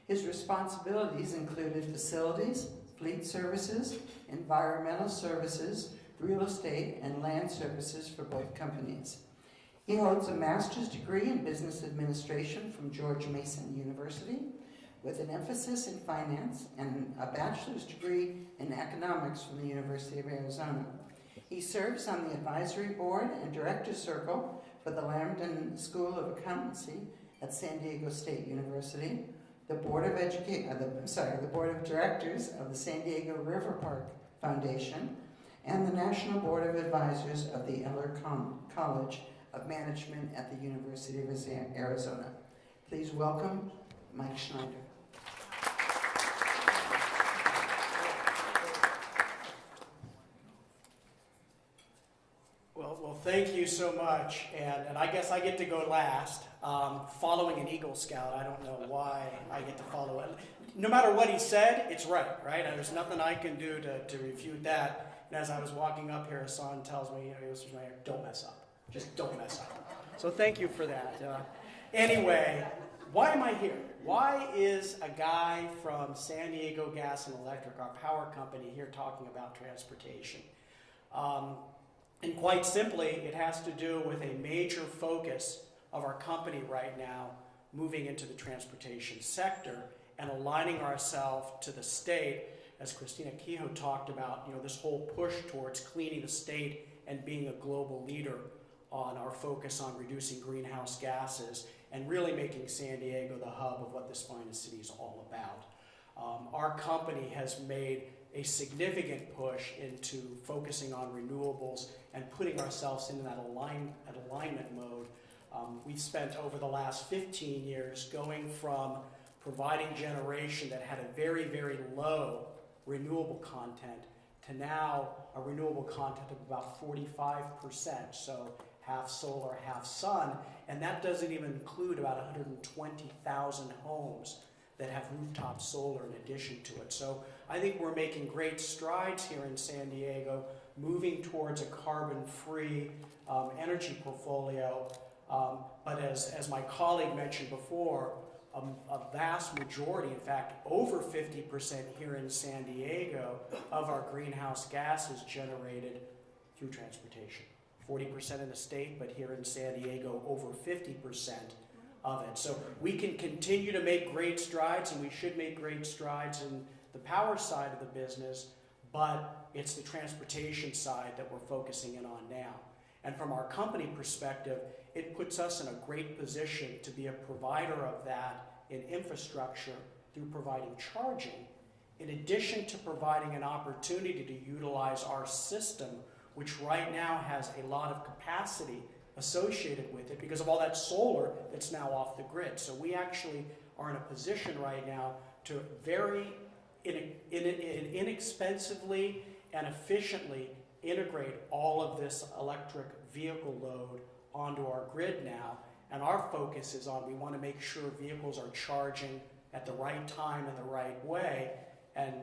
His responsibilities included facilities, fleet services, environmental services, real estate, and land services for both companies. He holds a master's degree in business administration from George Mason University, with an emphasis in finance, and a bachelor's degree in economics from the University of Arizona. He serves on the advisory board and director's circle for the Lambden School of Accountancy at San Diego State University, the board of directors of the San Diego River Park Foundation, and the National Board of Advisors of the Eller College of Management at the University of Arizona. Please welcome Mike Schneider. Well, thank you so much, and I guess I get to go last. Following an Eagle Scout, I don't know why I get to follow it. No matter what he said, it's right? And there's nothing I can do to refute that. And as I was walking up here, Hasan tells me, don't mess up. Just don't mess up. So thank you for that. Anyway, why am I here? Why is a guy from San Diego Gas and Electric, our power company, here talking about transportation? And quite simply, it has to do with a major focus of our company right now, moving into the transportation sector and aligning ourselves to the state, as Christina Kehoe talked about, this whole push towards cleaning the state and being a global leader on our focus on reducing greenhouse gases and really making San Diego the hub of what this fine city is all about. Our company has made a significant push into focusing on renewables and putting ourselves into that alignment mode. We've spent over the last 15 years going from providing generation that had a very, very low renewable content to now a renewable content of about 45%, so half solar, half sun, and that doesn't even include about 120,000 homes that have rooftop solar in addition to it. So I think we're making great strides here in San Diego, moving towards a carbon-free energy portfolio. But as my colleague mentioned before, a vast majority, in fact, over 50% here in San Diego of our greenhouse gas is generated through transportation. 40% in the state, but here in San Diego, over 50% of it. So we can continue to make great strides, and we should make great strides in the power side of the business, but it's the transportation side that we're focusing in on now. And from our company perspective, it puts us in a great position to be a provider of that in infrastructure through providing charging, in addition to providing an opportunity to utilize our system, which right now has a lot of capacity associated with it because of all that solar that's now off the grid. So we actually are in a position right now to very inexpensively and efficiently integrate all of this electric vehicle load onto our grid now. And our focus is on, we want to make sure vehicles are charging at the right time and the right way. And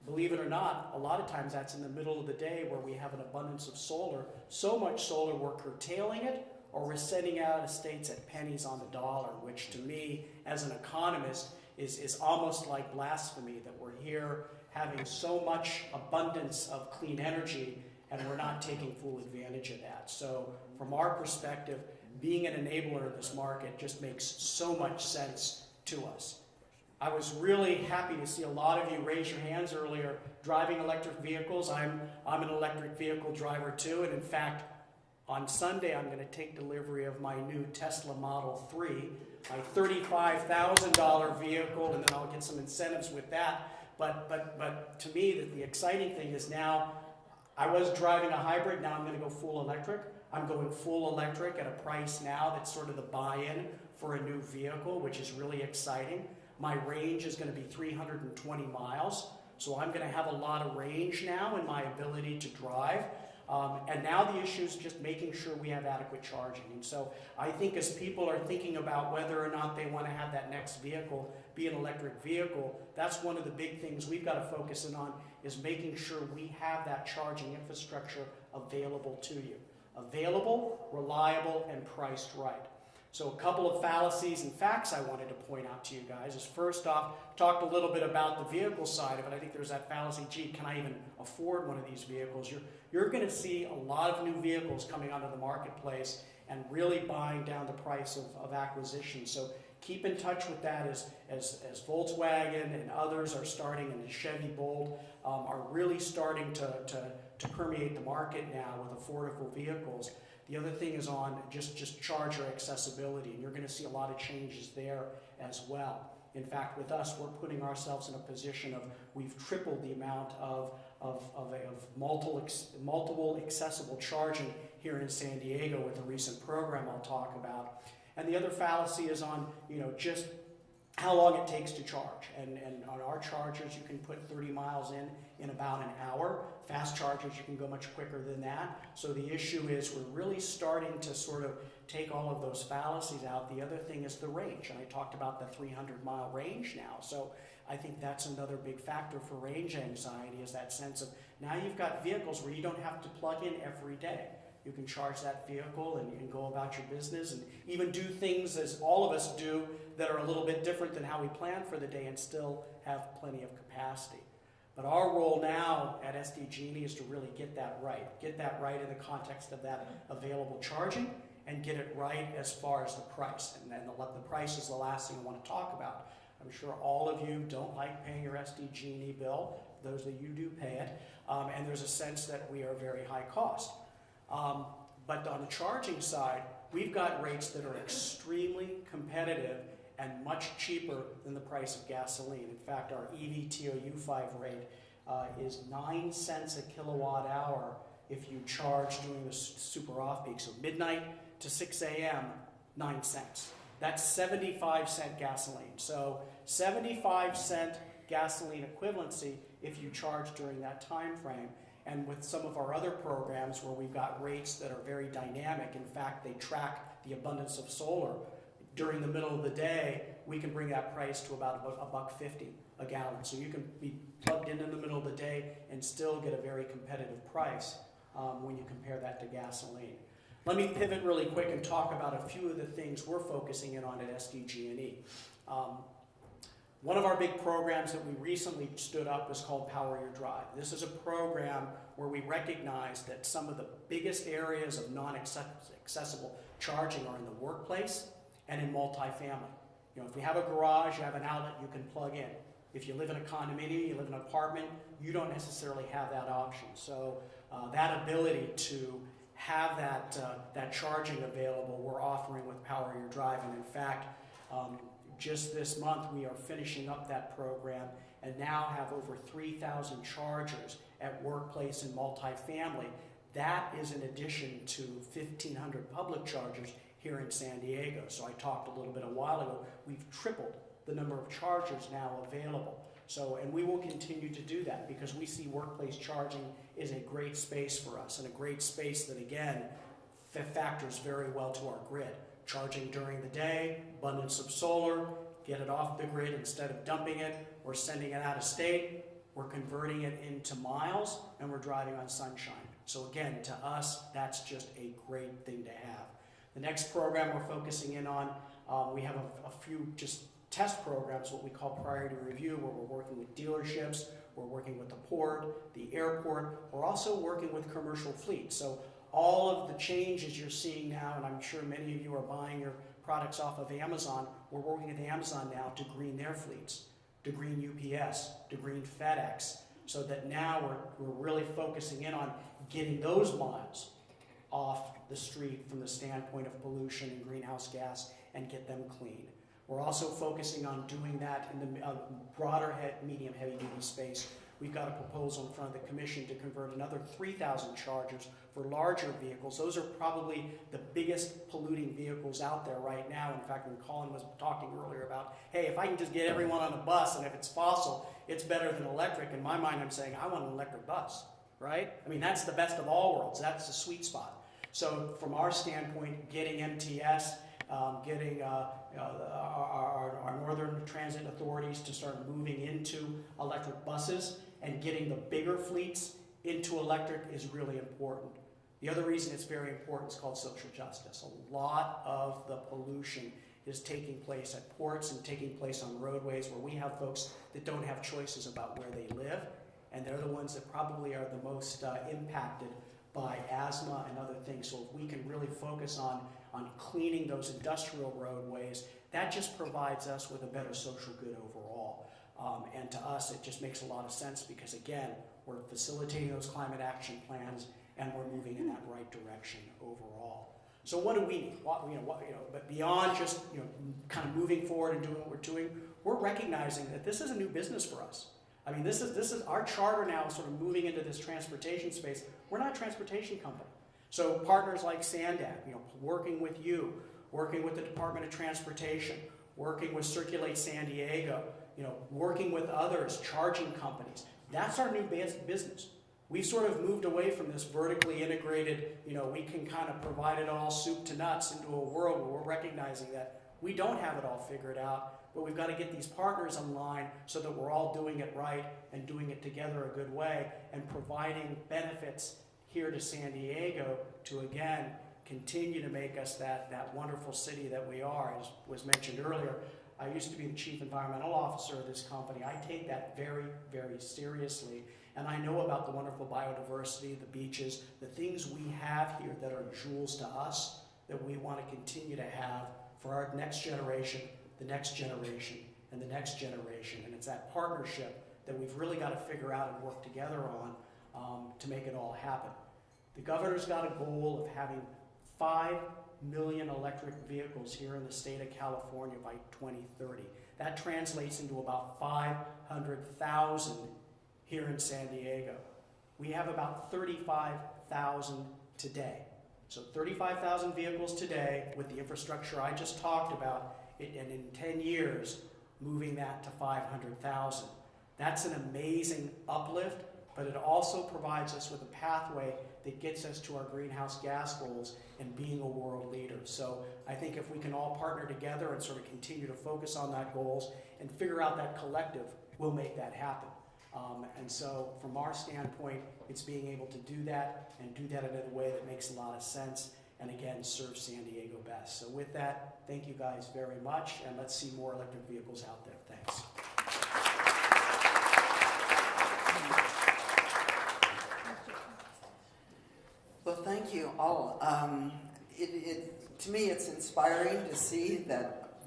believe it or not, a lot of times that's in the middle of the day where we have an abundance of solar. So much solar we're curtailing it, or we're sending out estates at pennies on the dollar, which to me, as an economist, is almost like blasphemy that we're here having so much abundance of clean energy and we're not taking full advantage of that. So from our perspective, being an enabler of this market just makes so much sense to us. I was really happy to see a lot of you raise your hands earlier driving electric vehicles. I'm an electric vehicle driver too, and in fact, on Sunday I'm going to take delivery of my new Tesla Model 3, my $35,000 vehicle, and then I'll get some incentives with that. But to me, the exciting thing is now, I was driving a hybrid, now I'm going to go full electric. I'm going full electric at a price now that's sort of the buy-in for a new vehicle, which is really exciting. My range is going to be 320 miles, so I'm going to have a lot of range now in my ability to drive. And now the issue is just making sure we have adequate charging. And so I think as people are thinking about whether or not they want to have that next vehicle be an electric vehicle, that's one of the big things we've got to focus in on, is making sure we have that charging infrastructure available to you. Available, reliable, and priced right. So a couple of fallacies and facts I wanted to point out to you guys is, first off, talked a little bit about the vehicle side of it. I think there's that fallacy, gee, can I even afford one of these vehicles? You're going to see a lot of new vehicles coming onto the marketplace and really buying down the price of acquisition. So keep in touch with that as Volkswagen and others are starting, and the Chevy Bolt are really starting to permeate the market now with affordable vehicles. The other thing is on just charger accessibility, and you're going to see a lot of changes there as well. In fact, with us, we're putting ourselves in a position of, we've tripled the amount of multiple accessible charging here in San Diego with a recent program I'll talk about. And the other fallacy is on, just how long it takes to charge. And on our chargers, you can put 30 miles in about an hour. Fast chargers, you can go much quicker than that. So the issue is we're really starting to sort of take all of those fallacies out. The other thing is the range. And I talked about the 300-mile range now. So I think that's another big factor for range anxiety, is that sense of, now you've got vehicles where you don't have to plug in every day. You can charge that vehicle and go about your business and even do things, as all of us do, that are a little bit different than how we plan for the day and still have plenty of capacity. But our role now at SDG&E is to really get that right. Get that right in the context of that available charging, and get it right as far as the price. And then the price is the last thing I want to talk about. I'm sure all of you don't like paying your SDG&E bill. Those of you do pay it. And there's a sense that we are very high cost. But on the charging side, we've got rates that are extremely competitive and much cheaper than the price of gasoline. In fact, our EV TOU5 rate is 9 cents a kilowatt hour if you charge during the super off-peak. So midnight to 6 a.m., 9 cents. That's 75-cent gasoline. So 75-cent gasoline equivalency if you charge during that time frame. And with some of our other programs where we've got rates that are very dynamic, in fact, they track the abundance of solar. During the middle of the day, we can bring that price to about $1.50 a gallon. So you can be plugged in the middle of the day and still get a very competitive price when you compare that to gasoline. Let me pivot really quick and talk about a few of the things we're focusing in on at SDG&E. One of our big programs that we recently stood up is called Power Your Drive. This is a program where we recognize that some of the biggest areas of non-accessible charging are in the workplace and in multifamily. You know, if you have a garage, you have an outlet you can plug in. If you live in a condominium, you live in an apartment, you don't necessarily have that option. So that ability to have that charging available, we're offering with Power Your Drive. And in fact, just this month, we are finishing up that program and now have over 3,000 chargers at workplace and multifamily. That is in addition to 1,500 public chargers here in San Diego. So I talked a little bit a while ago. We've tripled the number of chargers now available. So, and we will continue to do that because we see workplace charging is a great space for us and a great space that, again, factors very well to our grid. Charging during the day, abundance of solar, get it off the grid instead of dumping it or sending it out of state. We're converting it into miles and we're driving on sunshine. So again, to us, that's just a great thing to have. The next program we're focusing in on, we have a few just test programs, what we call priority review, where we're working with dealerships, we're working with the port, the airport, we're also working with commercial fleets. So all of the changes you're seeing now, and I'm sure many of you are buying your products off of Amazon, we're working with Amazon now to green their fleets, to green UPS, to green FedEx, so that now we're really focusing in on getting those miles off the street from the standpoint of pollution and greenhouse gas and get them clean. We're also focusing on doing that in the broader medium heavy-duty space. We've got a proposal in front of the commission to convert another 3,000 chargers for larger vehicles. Those are probably the biggest polluting vehicles out there right now. In fact, when Colin was talking earlier about, hey, if I can just get everyone on a bus and if it's fossil, it's better than electric. In my mind, I'm saying I want an electric bus, right? I mean, that's the best of all worlds. That's the sweet spot. So from our standpoint, getting MTS, getting our northern transit authorities to start moving into electric buses and getting the bigger fleets into electric is really important. The other reason it's very important is called social justice. A lot of the pollution is taking place at ports and taking place on roadways where we have folks that don't have choices about where they live, and they're the ones that probably are the most impacted by asthma and other things. So if we can really focus on cleaning those industrial roadways, that just provides us with a better social good overall. And to us, it just makes a lot of sense because, again, we're facilitating those climate action plans and we're moving in that right direction overall. So what do we need? But beyond just kind of moving forward and doing what we're doing, we're recognizing that this is a new business for us. I mean, this is our charter now, sort of moving into this transportation space. We're not a transportation company. So partners like SANDAG, working with you, working with the Department of Transportation, working with Circulate San Diego, working with others, charging companies. That's our new business. We've sort of moved away from this vertically integrated, we can kind of provide it all soup to nuts into a world where we're recognizing that we don't have it all figured out, but we've got to get these partners in line so that we're all doing it right and doing it together a good way and providing benefits here to San Diego to, again, continue to make us that wonderful city that we are. As was mentioned earlier, I used to be the chief environmental officer of this company. I take that very, very seriously. And I know about the wonderful biodiversity, the beaches, the things we have here that are jewels to us that we want to continue to have for our next generation, the next generation, and the next generation. And it's that partnership that we've really got to figure out and work together on to make it all happen. The governor's got a goal of having 5 million electric vehicles here in the state of California by 2030. That translates into about 500,000 here in San Diego. We have about 35,000 today. So 35,000 vehicles today with the infrastructure I just talked about, and in 10 years, moving that to 500,000. That's an amazing uplift, but it also provides us with a pathway that gets us to our greenhouse gas goals and being a world leader. So I think if we can all partner together and sort of continue to focus on that goals and figure out that collective, we'll make that happen. And so from our standpoint, it's being able to do that and do that in a way that makes a lot of sense and again, serve San Diego best. So with that, thank you guys very much, and let's see more electric vehicles out there. Thanks. Well, thank you all. To me, it's inspiring to see that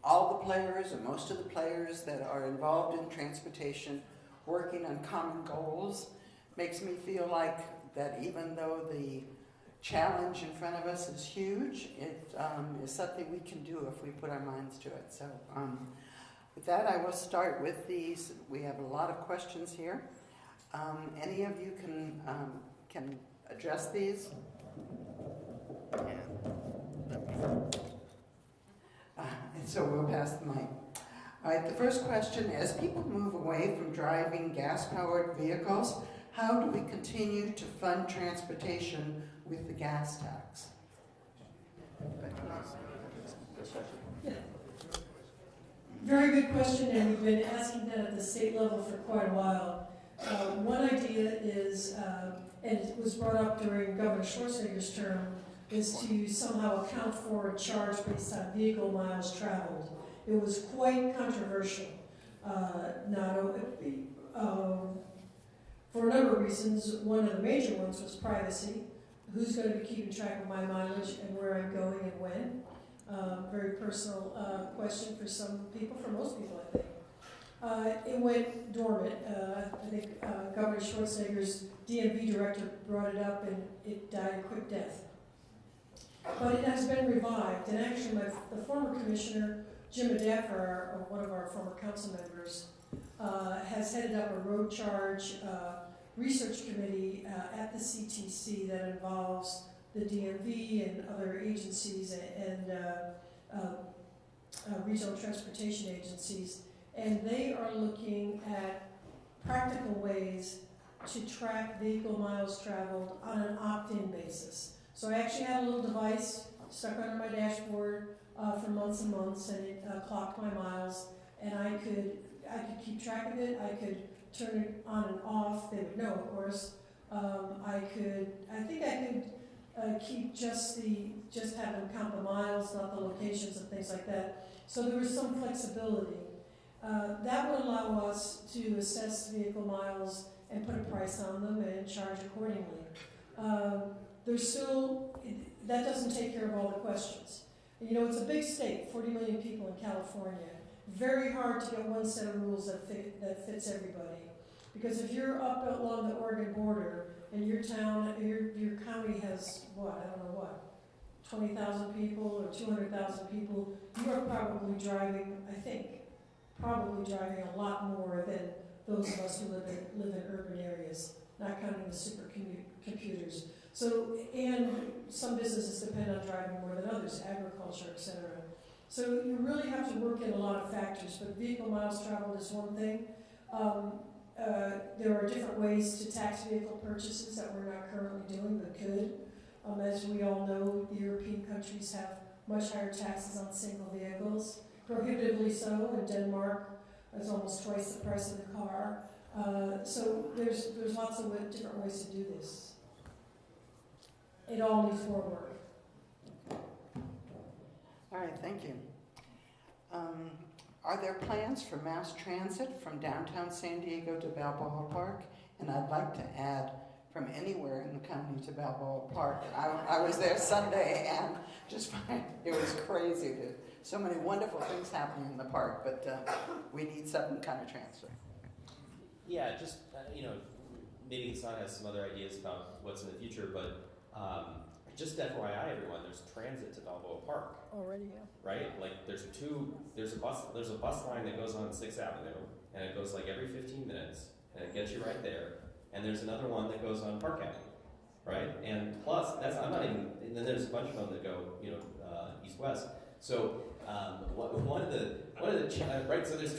all the players, or most of the players that are involved in transportation, working on common goals, makes me feel like that even though the challenge in front of us is huge, it is something we can do if we put our minds to it. So with that, I will start with these. We have a lot of questions here. Any of you can address these? And so we'll pass the mic. All right, the first question, as people move away from driving gas-powered vehicles, how do we continue to fund transportation with the gas tax? Very good question, and we've been asking that at the state level for quite a while. One idea is, and it was brought up during Governor Schwarzenegger's term, is to somehow account for a charge based on vehicle miles traveled. It was quite controversial. For a number of reasons. One of the major ones was privacy. Who's going to be keeping track of my mileage and where I'm going and when? Very personal question for some people, for most people, I think. It went dormant. I think Governor Schwarzenegger's DMV director brought it up and it died a quick death. But it has been revived, and actually the former commissioner, Jim Adaffer, one of our former council members, has headed up a road charge research committee at the CTC that involves the DMV and other agencies and regional transportation agencies. And they are looking at practical ways to track vehicle miles traveled on an opt-in basis. So I actually had a little device stuck under my dashboard for months and months, and it clocked my miles, and I could keep track of it. I could turn it on and off. They would know, of course. I think I could keep just have them count the miles, not the locations and things like that. So there was some flexibility. That would allow us to assess vehicle miles and put a price on them and charge accordingly. That doesn't take care of all the questions. You know, it's a big state, 40 million people in California. Very hard to get one set of rules that fits everybody. Because if you're up along the Oregon border and your county has, 20,000 people or 200,000 people, you are probably driving a lot more than those of us who live in urban areas, not counting the supercomputers. So, and some businesses depend on driving more than others, agriculture, etc. So you really have to work in a lot of factors, but vehicle miles traveled is one thing. There are different ways to tax vehicle purchases that we're not currently doing, but could. As we all know, the European countries have much higher taxes on single vehicles, prohibitively so. In Denmark, it's almost twice the price of the car. So there's lots of different ways to do this. It all needs more work. All right, thank you. Are there plans for mass transit from downtown San Diego to Balboa Park? And I'd like to add, from anywhere in the county to Balboa Park. I was there Sunday and just it was crazy. So many wonderful things happening in the park, but we need some kind of transfer. Yeah, just, maybe Hasan has some other ideas about what's in the future, but just FYI, everyone, there's transit to Balboa Park. Already, yeah. Right? Like there's a bus line that goes on 6th Avenue, and it goes like every 15 minutes and it gets you right there. And there's another one that goes on Park Avenue, right? And plus, I'm not even. And then there's a bunch of them that go, east-west. So one of the right. So there's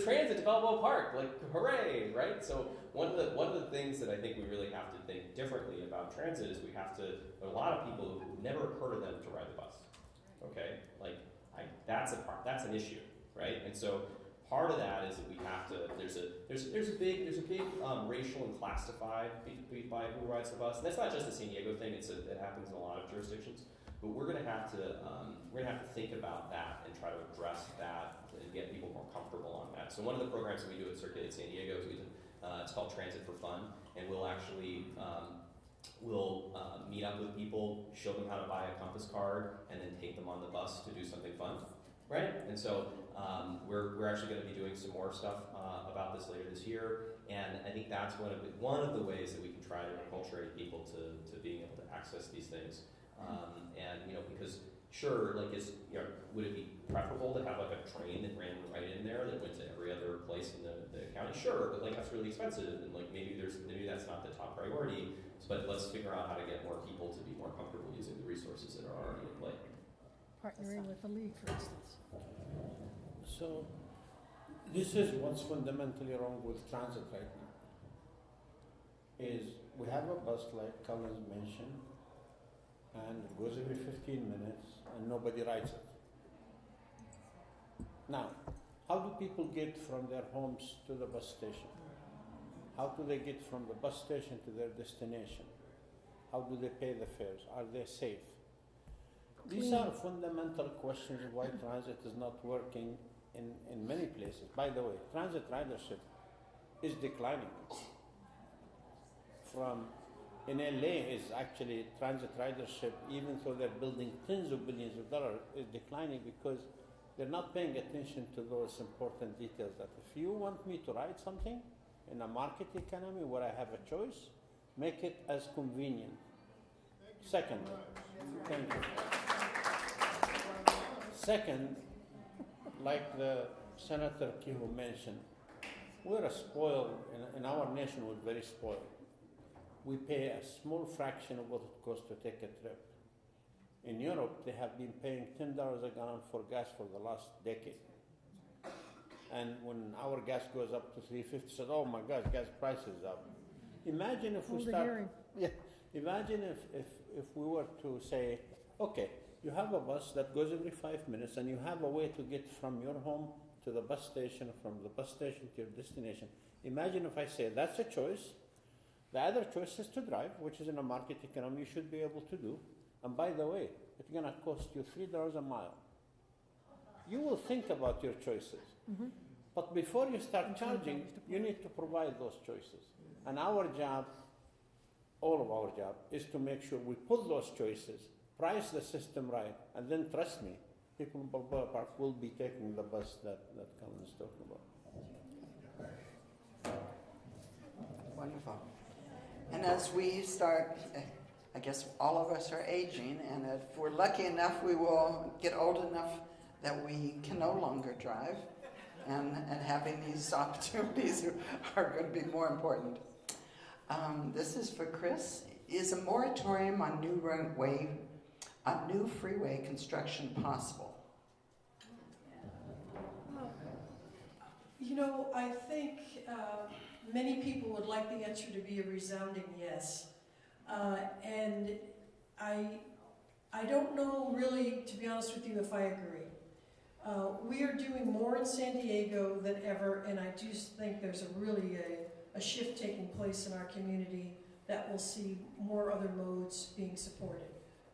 transit to Balboa Park, like hooray, right? So one of the things that I think we really have to think differently about transit is we have to. There are a lot of people who've never heard of them to ride the bus. Okay, that's an issue, right? And so part of that is that we have to. There's a big racial and class divide by who rides the bus, and that's not just a San Diego thing. It happens in a lot of jurisdictions. But we're going to have to think about that and try to address that and get people more comfortable on that. So one of the programs that we do at Circulate San Diego is it's called Transit for Fun, and we'll actually meet up with people, show them how to buy a Compass card, and then take them on the bus to do something fun, right? And so we're actually going to be doing some more stuff about this later this year, and I think that's one of the ways that we can try to enculturate people to being able to access these things. Because sure, would it be preferable to have a train that ran right in there that went to every other place in the county? Sure, but that's really expensive, and maybe that's not the top priority. But let's figure out how to get more people to be more comfortable using the resources that are already in play. Partnering with the league, for instance. So this is what's fundamentally wrong with transit right now. Is we have a bus like Collins mentioned, and it goes every 15 minutes, and nobody rides it. Now, how do people get from their homes to the bus station? How do they get from the bus station to their destination? How do they pay the fares? Are they safe? These are fundamental questions of why transit is not working in many places. By the way, transit ridership is declining. In LA is actually transit ridership, even though they're building tens of billions of dollars, is declining because they're not paying attention to those important details that if you want me to ride something in a market economy where I have a choice, make it as convenient. Second, thank you. Second, like the Senator Kehoe mentioned, we're spoiled, in our nation we're very spoiled. We pay a small fraction of what it costs to take a trip. In Europe, they have been paying $10 a gallon for gas for the last decade. And when our gas goes up to $3.50, said, "Oh my gosh, gas price is up." Imagine if we start. Yeah. Imagine if we were to say, okay, you have a bus that goes every 5 minutes, and you have a way to get from your home to the bus station, from the bus station to your destination. Imagine if I say that's a choice. The other choice is to drive, which is in a market economy you should be able to do. And by the way, it's going to cost you $3 a mile. You will think about your choices. Mm-hmm. But before you start charging, you need to provide those choices. And our job, all of our job, is to make sure we put those choices, price the system right, and then trust me, people in Balboa Park will be taking the bus that Colin is talking about. Wonderful. And as we start, I guess all of us are aging, and if we're lucky enough, we will get old enough that we can no longer drive, and having these opportunities are going to be more important. This is for Chris. Is a moratorium on new freeway construction possible? I think many people would like the answer to be a resounding yes. And I don't know really, to be honest with you, if I agree. We are doing more in San Diego than ever, and I do think there's a shift taking place in our community that will see more other modes being supported.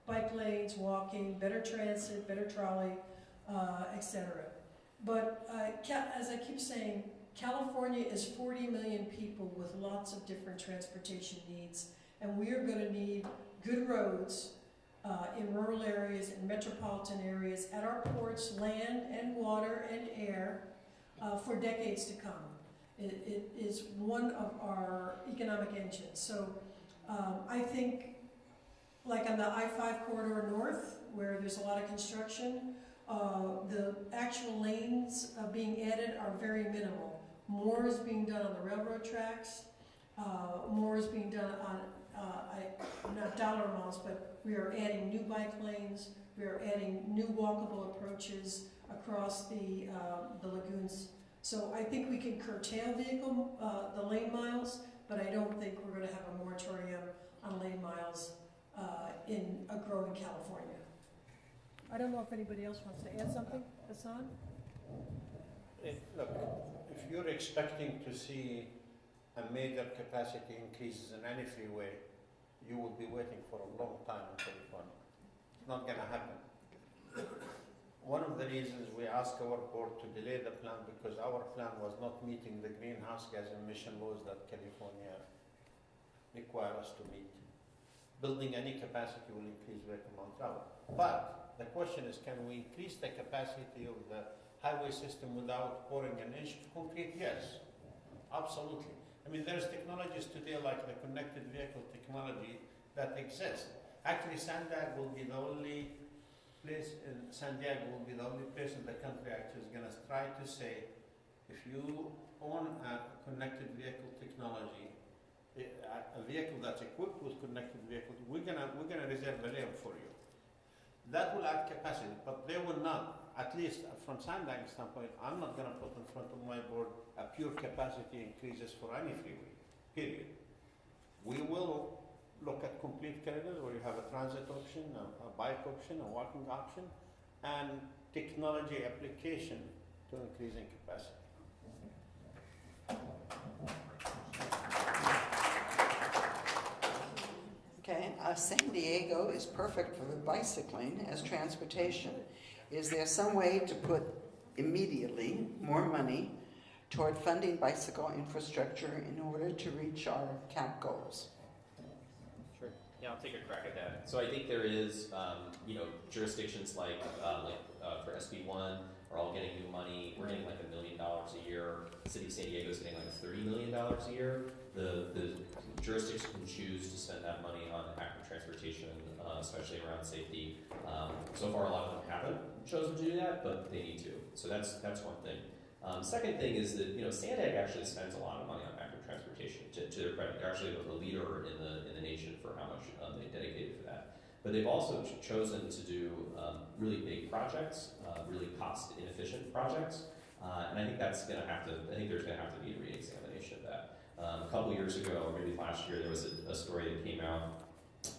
Bike lanes, walking, better transit, better trolley, etc. But as I keep saying, California is 40 million people with lots of different transportation needs, and we are going to need good roads in rural areas and metropolitan areas, at our ports, land and water and air, for decades to come. It is one of our economic engines. So I think, like on the I-5 corridor north, where there's a lot of construction, the actual lanes being added are very minimal. More is being done on the railroad tracks. More is being done on, not dollar amounts, but we are adding new bike lanes. We are adding new walkable approaches across the lagoons. So I think we can curtail the lane miles, but I don't think we're going to have a moratorium on lane miles in a growing California. I don't know if anybody else wants to add something, Hasan? Look, if you're expecting to see a major capacity increases in any freeway, you will be waiting for a long time in California. It's not going to happen. One of the reasons we asked our board to delay the plan because our plan was not meeting the greenhouse gas emission laws that California require us to meet. Building any capacity will increase vehicle mile travel. But the question is, can we increase the capacity of the highway system without pouring an inch of concrete? Yes, absolutely. I mean, there's technologies today like the connected vehicle technology that exists. Actually, SANDAG will be the only place in San Diego will be the only place in the country actually is going to try to say, if you own a connected vehicle technology, a vehicle that's equipped with connected vehicles, we're gonna reserve a lane for you. That will add capacity, but they will not. At least from SANDAG standpoint, I'm not going to put in front of my board a pure capacity increases for any freeway, period. We will look at complete corridors where you have a transit option, a bike option, a walking option, and technology application to increasing capacity. Okay, San Diego is perfect for bicycling as transportation. Is there some way to put immediately more money toward funding bicycle infrastructure in order to reach our CAP goals? Sure. Yeah, I'll take a crack at that. So I think there is, jurisdictions like for SB1 are all getting new money. We're getting like $1 million a year. The city of San Diego is getting like $30 million a year. The jurisdictions can choose to spend that money on active transportation, especially around safety. So far, a lot of them haven't chosen to do that, but they need to. So that's one thing. Second thing is that SANDAG actually spends a lot of money on active transportation. To their credit, they're actually the leader in the nation for how much they dedicated for that. But they've also chosen to do really big projects, really cost inefficient projects, and I think there's going to have to be a re-examination of that. A couple years ago, or maybe last year, there was a story that came out.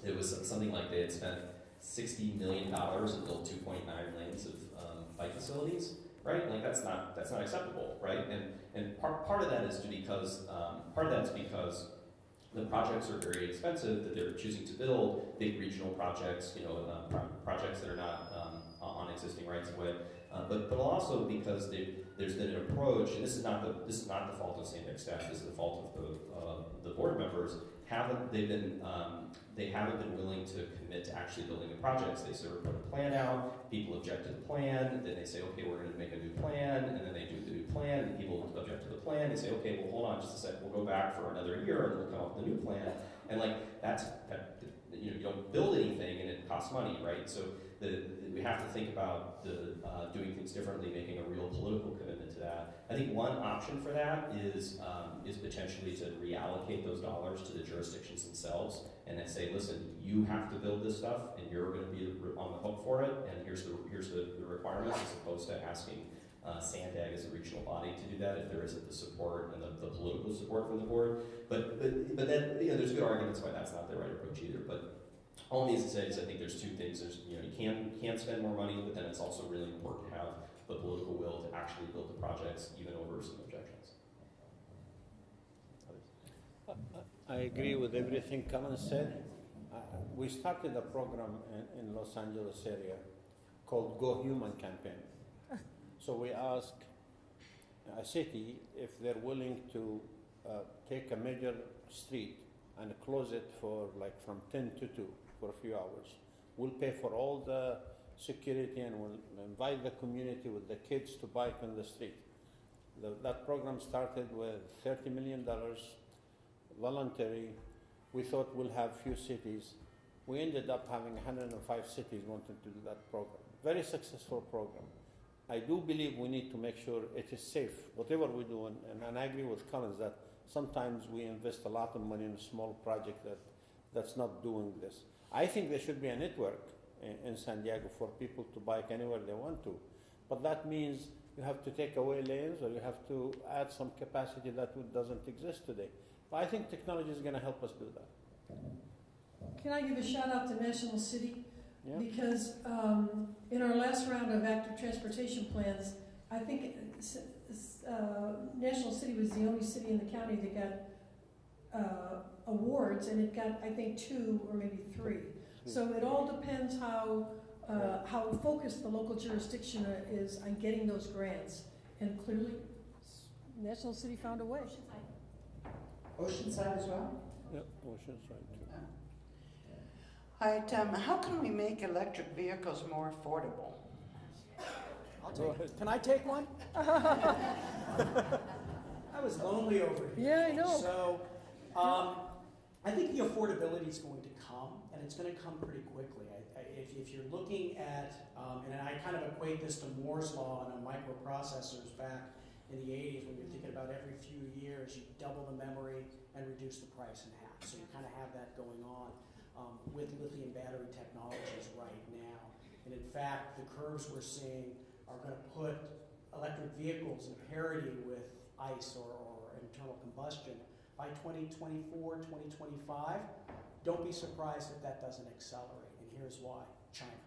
It was something like they had spent $60 million and built 2.9 lanes of bike facilities, right? Like that's not acceptable, right? And part of that is because the projects are very expensive that they're choosing to build big regional projects, projects that are not on existing rights of way, but also because there's been an approach, and this is not the fault of SANDAG staff. This is the fault of the board members. They haven't been willing to commit to actually building the projects. They sort of put a plan out, people object to the plan, then they say, okay, we're going to make a new plan, and then they do the new plan, and people object to the plan, they say, okay, well, hold on just a second, we'll go back for another year, and we'll come up with a new plan. And you don't build anything, and it costs money, right? So we have to think about doing things differently, making a real political commitment to that. I think one option for that is potentially to reallocate those dollars to the jurisdictions themselves, and then say, listen, you have to build this stuff, and you're going to be on the hook for it, and here's the requirements, as opposed to asking SANDAG as a regional body to do that if there isn't the support and the political support from the board. But then there's good arguments why that's not the right approach either. But all it needs to say is I think there's two things. There's you can spend more money, but then it's also really important to have the political will to actually build the projects, even over some objections. I agree with everything Colin said. We started a program in Los Angeles area called Go Human campaign. So we ask a city if they're willing to take a major street and close it for from 10 to 2 for a few hours. We'll pay for all the security and we'll invite the community with the kids to bike on the street. That program started with $30 million, voluntary. We thought we'll have few cities. We ended up having 105 cities wanting to do that program. Very successful program. I do believe we need to make sure it is safe, whatever we do, and I agree with Collins that sometimes we invest a lot of money in a small project that's not doing this. I think there should be a network in San Diego for people to bike anywhere they want to, but that means you have to take away lanes or you have to add some capacity that doesn't exist today. But I think technology is going to help us do that. Can I give a shout out to National City? Yeah. Because in our last round of active transportation plans, I think National City was the only city in the county that got awards, and it got, I think, 2 or maybe 3. So it all depends how focused the local jurisdiction is on getting those grants. And clearly, National City found a way. Oceanside as well? Yep, Oceanside too. All right, how can we make electric vehicles more affordable? I'll take it. Can I take one? I was lonely over here. Yeah, I know. So, I think the affordability is going to come, and it's going to come pretty quickly. If you're looking at, and I kind of equate this to Moore's law and microprocessors back in the 80s, when you're thinking about every few years, you double the memory and reduce the price in half. So you kind of have that going on with lithium battery technologies right now. And in fact, the curves we're seeing are going to put electric vehicles in parity with ICE or internal combustion by 2024, 2025. Don't be surprised if that doesn't accelerate, and here's why. China.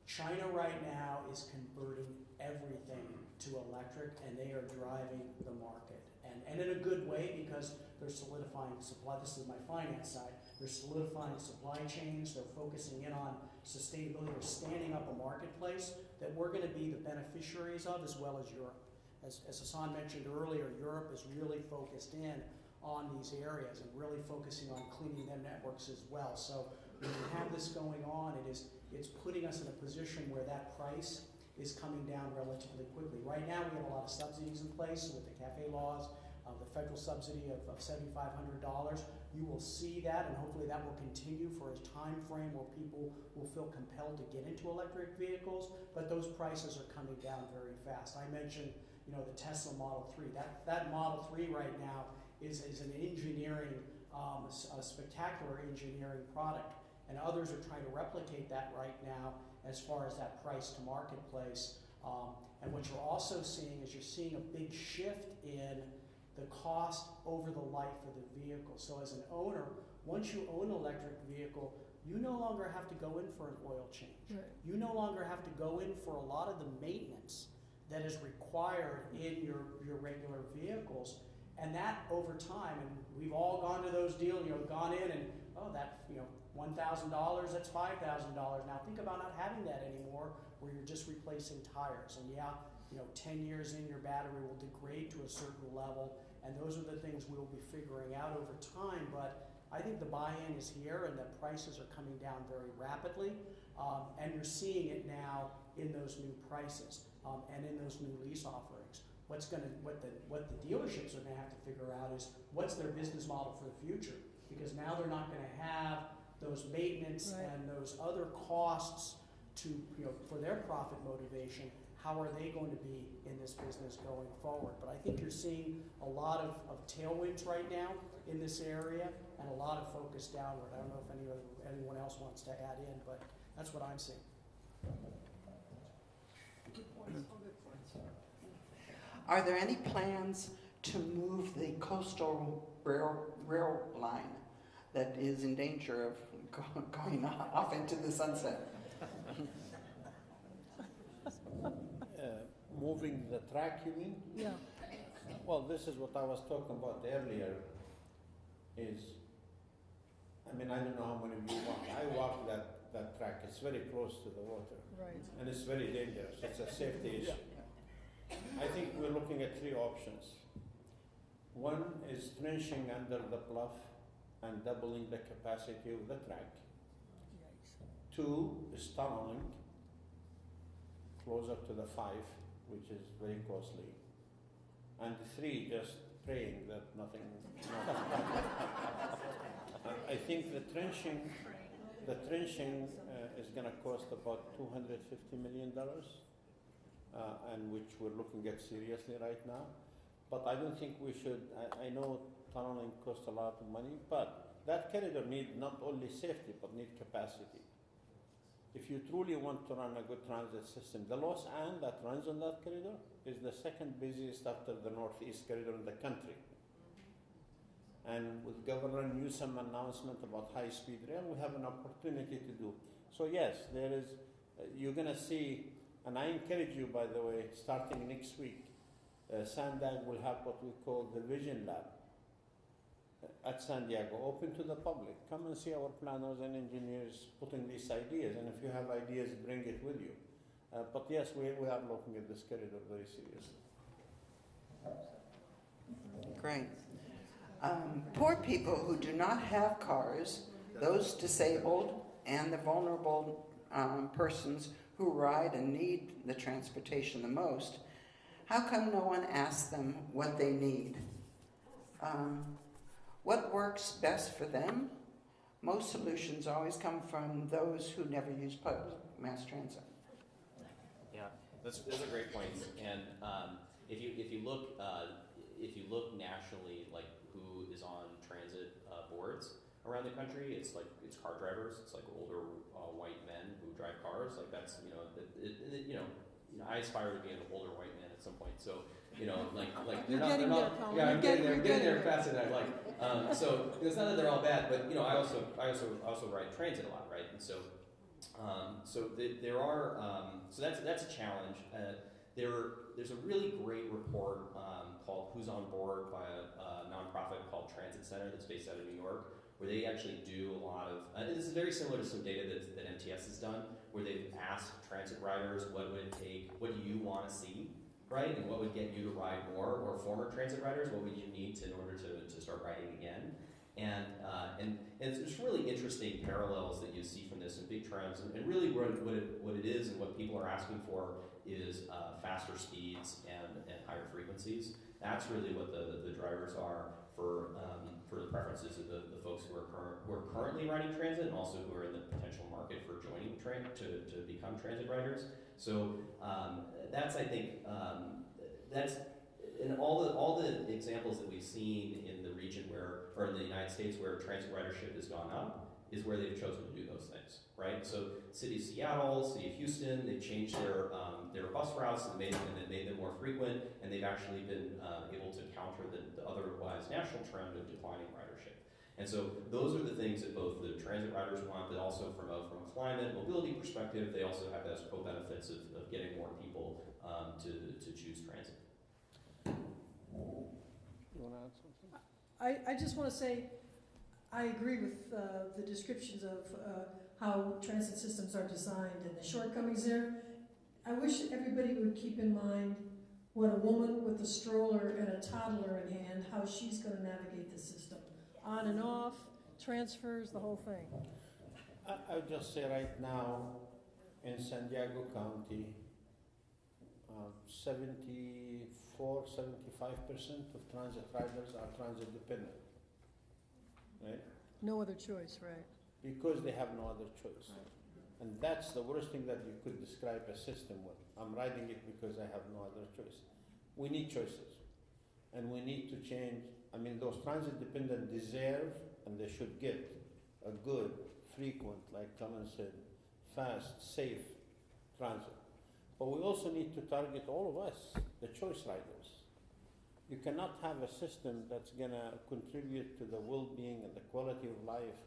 China right now is converting everything to electric, and they are driving the market. And in a good way, because they're solidifying supply. This is my finance side. They're solidifying supply chains. They're focusing in on sustainability. They're standing up a marketplace that we're going to be the beneficiaries of, as well as Europe. As Hasan mentioned earlier, Europe is really focused in on these areas and really focusing on cleaning their networks as well. So when we have this going on, it's putting us in a position where that price is coming down relatively quickly. Right now, we have a lot of subsidies in place with the CAFE laws, the federal subsidy of $7,500. You will see that, and hopefully that will continue for a time frame where people will feel compelled to get into electric vehicles, but those prices are coming down very fast. I mentioned, the Tesla Model 3. That Model 3 right now is an engineering, a spectacular engineering product, and others are trying to replicate that right now as far as that price to marketplace. And what you're also seeing is you're seeing a big shift in the cost over the life of the vehicle. So as an owner, once you own an electric vehicle, you no longer have to go in for an oil change. Right. You no longer have to go in for a lot of the maintenance that is required in your regular vehicles. And that over time, and we've all gone to those deals, gone in and, that, $1,000, that's $5,000. Now think about not having that anymore, where you're just replacing tires. And 10 years in, your battery will degrade to a certain level, and those are the things we'll be figuring out over time. But I think the buy-in is here, and the prices are coming down very rapidly, and you're seeing it now in those new prices and in those new lease offerings. What the dealerships are going to have to figure out is what's their business model for the future, because now they're not going to have those maintenance and those other costs to for their profit motivation. How are they going to be in this business going forward? But I think you're seeing a lot of tailwinds right now in this area and a lot of focus downward. I don't know if anyone else wants to add in, but that's what I'm seeing. Good points. All good points. Are there any plans to move the coastal rail line that is in danger of going off into the sunset? Moving the track, you mean? Yeah. Well, this is what I was talking about earlier, I don't know how many of you walk. I walk that track. It's very close to the water. Right. And it's very dangerous. It's a safety issue. I think we're looking at 3 options. One is trenching under the bluff and doubling the capacity of the track. Yikes. 2 is tunneling closer to the 5, which is very costly. And 3, just praying that nothing. I think the trenching is going to cost about $250 million. and which we're looking at seriously right now. But I don't think we should, I know tunneling costs a lot of money, but that corridor needs not only safety, but needs capacity. If you truly want to run a good transit system, the Los Angeles that runs on that corridor is the second busiest after the Northeast corridor in the country. And with Governor Newsom's announcement about high-speed rail, we have an opportunity to do. So yes, there is, you're going to see, and I encourage you, by the way, starting next week, SANDAG will have what we call the Vision Lab at San Diego, open to the public. Come and see our planners and engineers putting these ideas, and if you have ideas, bring it with you. But yes, we are looking at this corridor very seriously. Great. Poor people who do not have cars, those disabled, and the vulnerable persons who ride and need the transportation the most, how come no one asks them what they need? What works best for them? Most solutions always come from those who never use public mass transit. Yeah, that's a great point. And if you look nationally, like who is on transit boards around the country, it's car drivers. It's like older white men who drive cars. Like that's I aspire to be an older white man at some point. So like You're getting there, Colin. Yeah, I'm getting there faster than I'd like. So it's not that they're all bad, but I also ride transit a lot, right? And so there are so that's a challenge. There's a really great report called "Who's on Board" by a nonprofit called Transit Center that's based out of New York, where they actually do a lot of, and this is very similar to some data that MTS has done, where they've asked transit riders what would it take, what do you want to see, right, and what would get you to ride more, or former transit riders, what would you need in order to start riding again. And it's really interesting parallels that you see from this and big trends, and really what it is and what people are asking for is faster speeds and higher frequencies. That's really what the drivers are for the preferences of the folks who are currently riding transit, and also who are in the potential market for joining to become transit riders. So that's, I think, that's in all the examples that we've seen in the region or in the United States where transit ridership has gone up, is where they've chosen to do those things, right? So City of Seattle, City of Houston, they've changed their bus routes and made them more frequent, and they've actually been able to counter the otherwise national trend of declining ridership. And so those are the things that both the transit riders want, but also from a climate mobility perspective, they also have those co-benefits of getting more people to choose transit. You want to add something? I just want to say, I agree with the descriptions of how transit systems are designed and the shortcomings there. I wish everybody would keep in mind what a woman with a stroller and a toddler in hand, how she's going to navigate the system. On and off, transfers, the whole thing. I would just say right now in San Diego County, 74-75% of transit riders are transit dependent, right? No other choice, right? Because they have no other choice. Right. And that's the worst thing that you could describe a system with. I'm riding it because I have no other choice. We need choices. And we need to change. I mean, those transit dependent deserve, and they should get, a good, frequent, like Colin said, fast, safe transit. But we also need to target all of us, the choice riders. You cannot have a system that's going to contribute to the well-being and the quality of life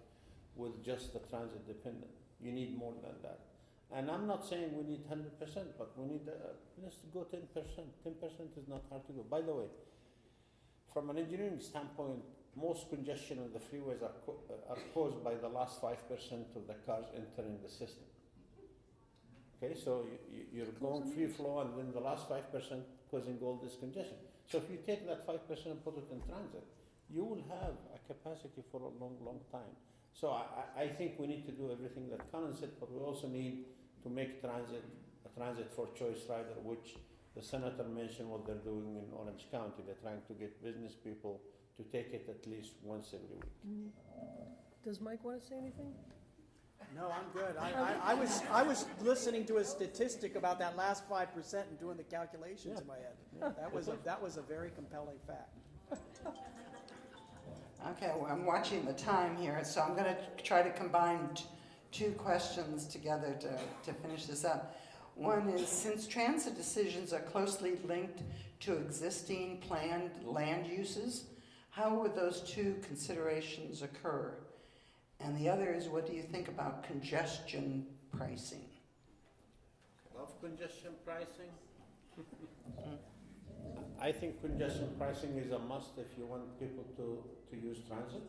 with just the transit dependent. You need more than that. And I'm not saying we need 100%, but we need, let's go 10%. 10% is not hard to do. By the way, from an engineering standpoint, most congestion on the freeways are caused by the last 5% of the cars entering the system. Okay, so you're going free flow, and then the last 5% causing all this congestion. So if you take that 5% and put it in transit, you will have a capacity for a long, long time. So I think we need to do everything that Colin said, but we also need to make transit a transit for choice rider, which the senator mentioned what they're doing in Orange County. They're trying to get business people to take it at least once every week. Does Mike want to say anything? No, I'm good. I was listening to a statistic about that last 5% and doing the calculations in my head. That was a very compelling fact. Okay, well, I'm watching the time here, so I'm going to try to combine two questions together to finish this up. One is, since transit decisions are closely linked to existing planned land uses, how would those two considerations occur? And the other is, what do you think about congestion pricing? Love congestion pricing. I think congestion pricing is a must if you want people to use transit.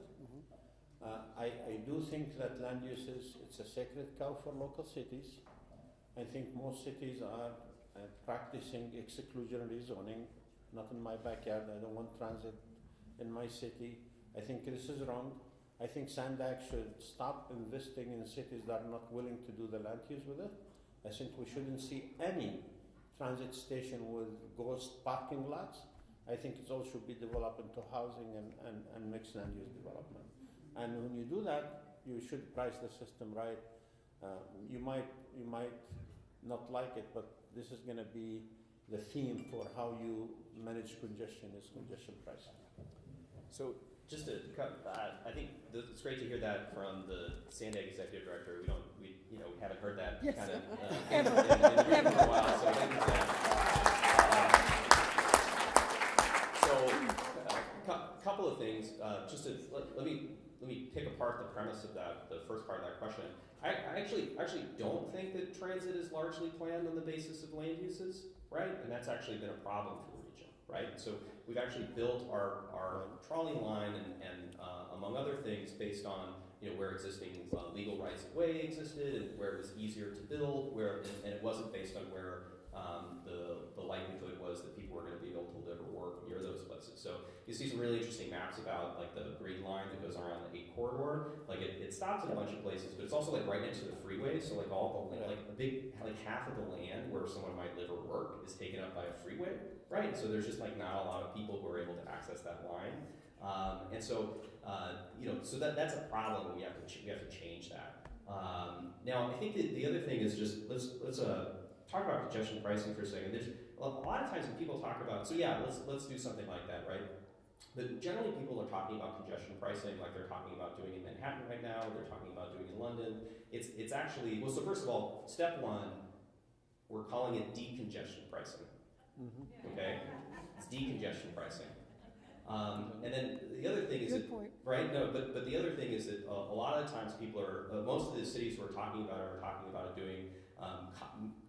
I do think that land uses, it's a sacred cow for local cities. I think most cities are practicing exclusionary zoning. Not in my backyard, I don't want transit in my city. I think this is wrong. I think SANDAG should stop investing in cities that are not willing to do the land use with it. I think we shouldn't see any transit station with ghost parking lots. I think it all should be developed into housing and mixed land use development. And when you do that, you should price the system right. You might not like it, but this is going to be the theme for how you manage congestion, is congestion pricing. So just to cut, I think it's great to hear that from the SANDAG executive director. We haven't heard that kind of in the room for a while. So thank you for that. So a couple of things. Just to let me pick apart the premise of that, the first part of that question. I actually don't think that transit is largely planned on the basis of land uses, right? And that's actually been a problem for the region, right? So we've actually built our trolley line and among other things based on where existing legal rights of way existed and where it was easier to build, and it wasn't based on where the likelihood was that people were going to be able to live or work near those places. So you see some really interesting maps about like the green line that goes around the 8 corridor. Like it stops in a bunch of places, but it's also like right next to the freeway. So like all the like a big half of the land where someone might live or work is taken up by a freeway, right? So there's just like not a lot of people who are able to access that line. And so so that's a problem. We have to change that. Now I think that the other thing is just let's talk about congestion pricing for a second. There's a lot of times when people talk about, so yeah, let's do something like that, right? But generally people are talking about congestion pricing like they're talking about doing in Manhattan right now, or they're talking about doing in London. It's actually, well, so first of all, step one, we're calling it decongestion pricing. Okay? It's decongestion pricing. And then the other thing is, right? No, but the other thing is that a lot of times people are, most of the cities we're talking about are talking about doing,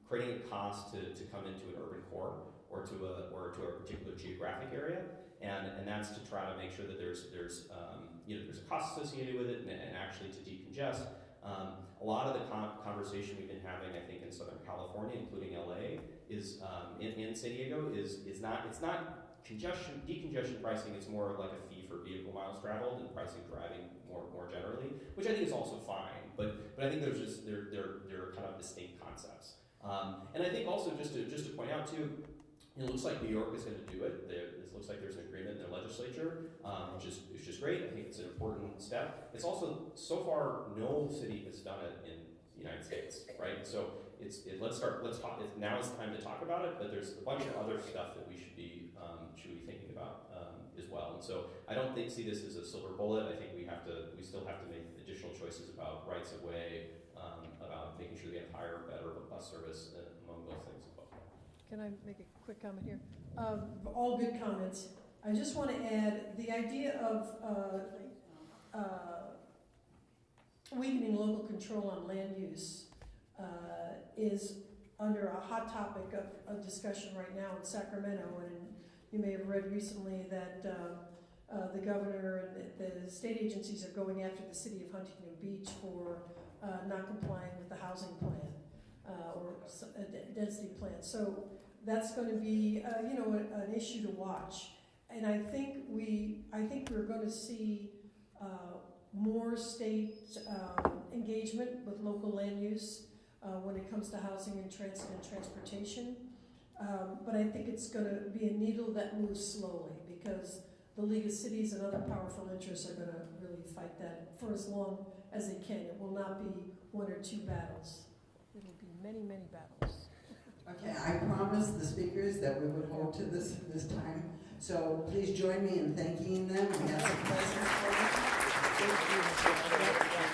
creating a cost to come into an urban core or to a particular geographic area, and that's to try to make sure that there's a cost associated with it, and actually to decongest. A lot of the conversation we've been having, I think, in Southern California, including LA, is in San Diego, it's not decongestion pricing. It's more like a fee for vehicle miles traveled and pricing driving more generally, which I think is also fine. But I think they're kind of distinct concepts. And I think also just to point out too, it looks like New York is going to do it. It looks like there's an agreement in their legislature, which is great. I think it's an important step. It's also, so far, no city has done it in the United States, right? So let's talk. Now is the time to talk about it. But there's a bunch of other stuff that we should be thinking about as well. And so I don't see this as a silver bullet. I think we still have to make additional choices about rights of way, about making sure we have higher, better bus service, among those things as well. Can I make a quick comment here? All good comments. I just want to add the idea of weakening local control on land use is under a hot topic of discussion right now in Sacramento, and you may have read recently that the governor and the state agencies are going after the city of Huntington Beach for not complying with the housing plan or a density plan. So that's going to be an issue to watch, and I think we're going to see more state engagement with local land use when it comes to housing and transit and transportation. But I think it's going to be a needle that moves slowly, because the League of Cities and other powerful interests are going to really fight that for as long as they can. It will not be one or two battles. It'll be many, many battles. Okay, I promised the speakers that we would hold to this time, so please join me in thanking them. We have some presents for them. Thank you.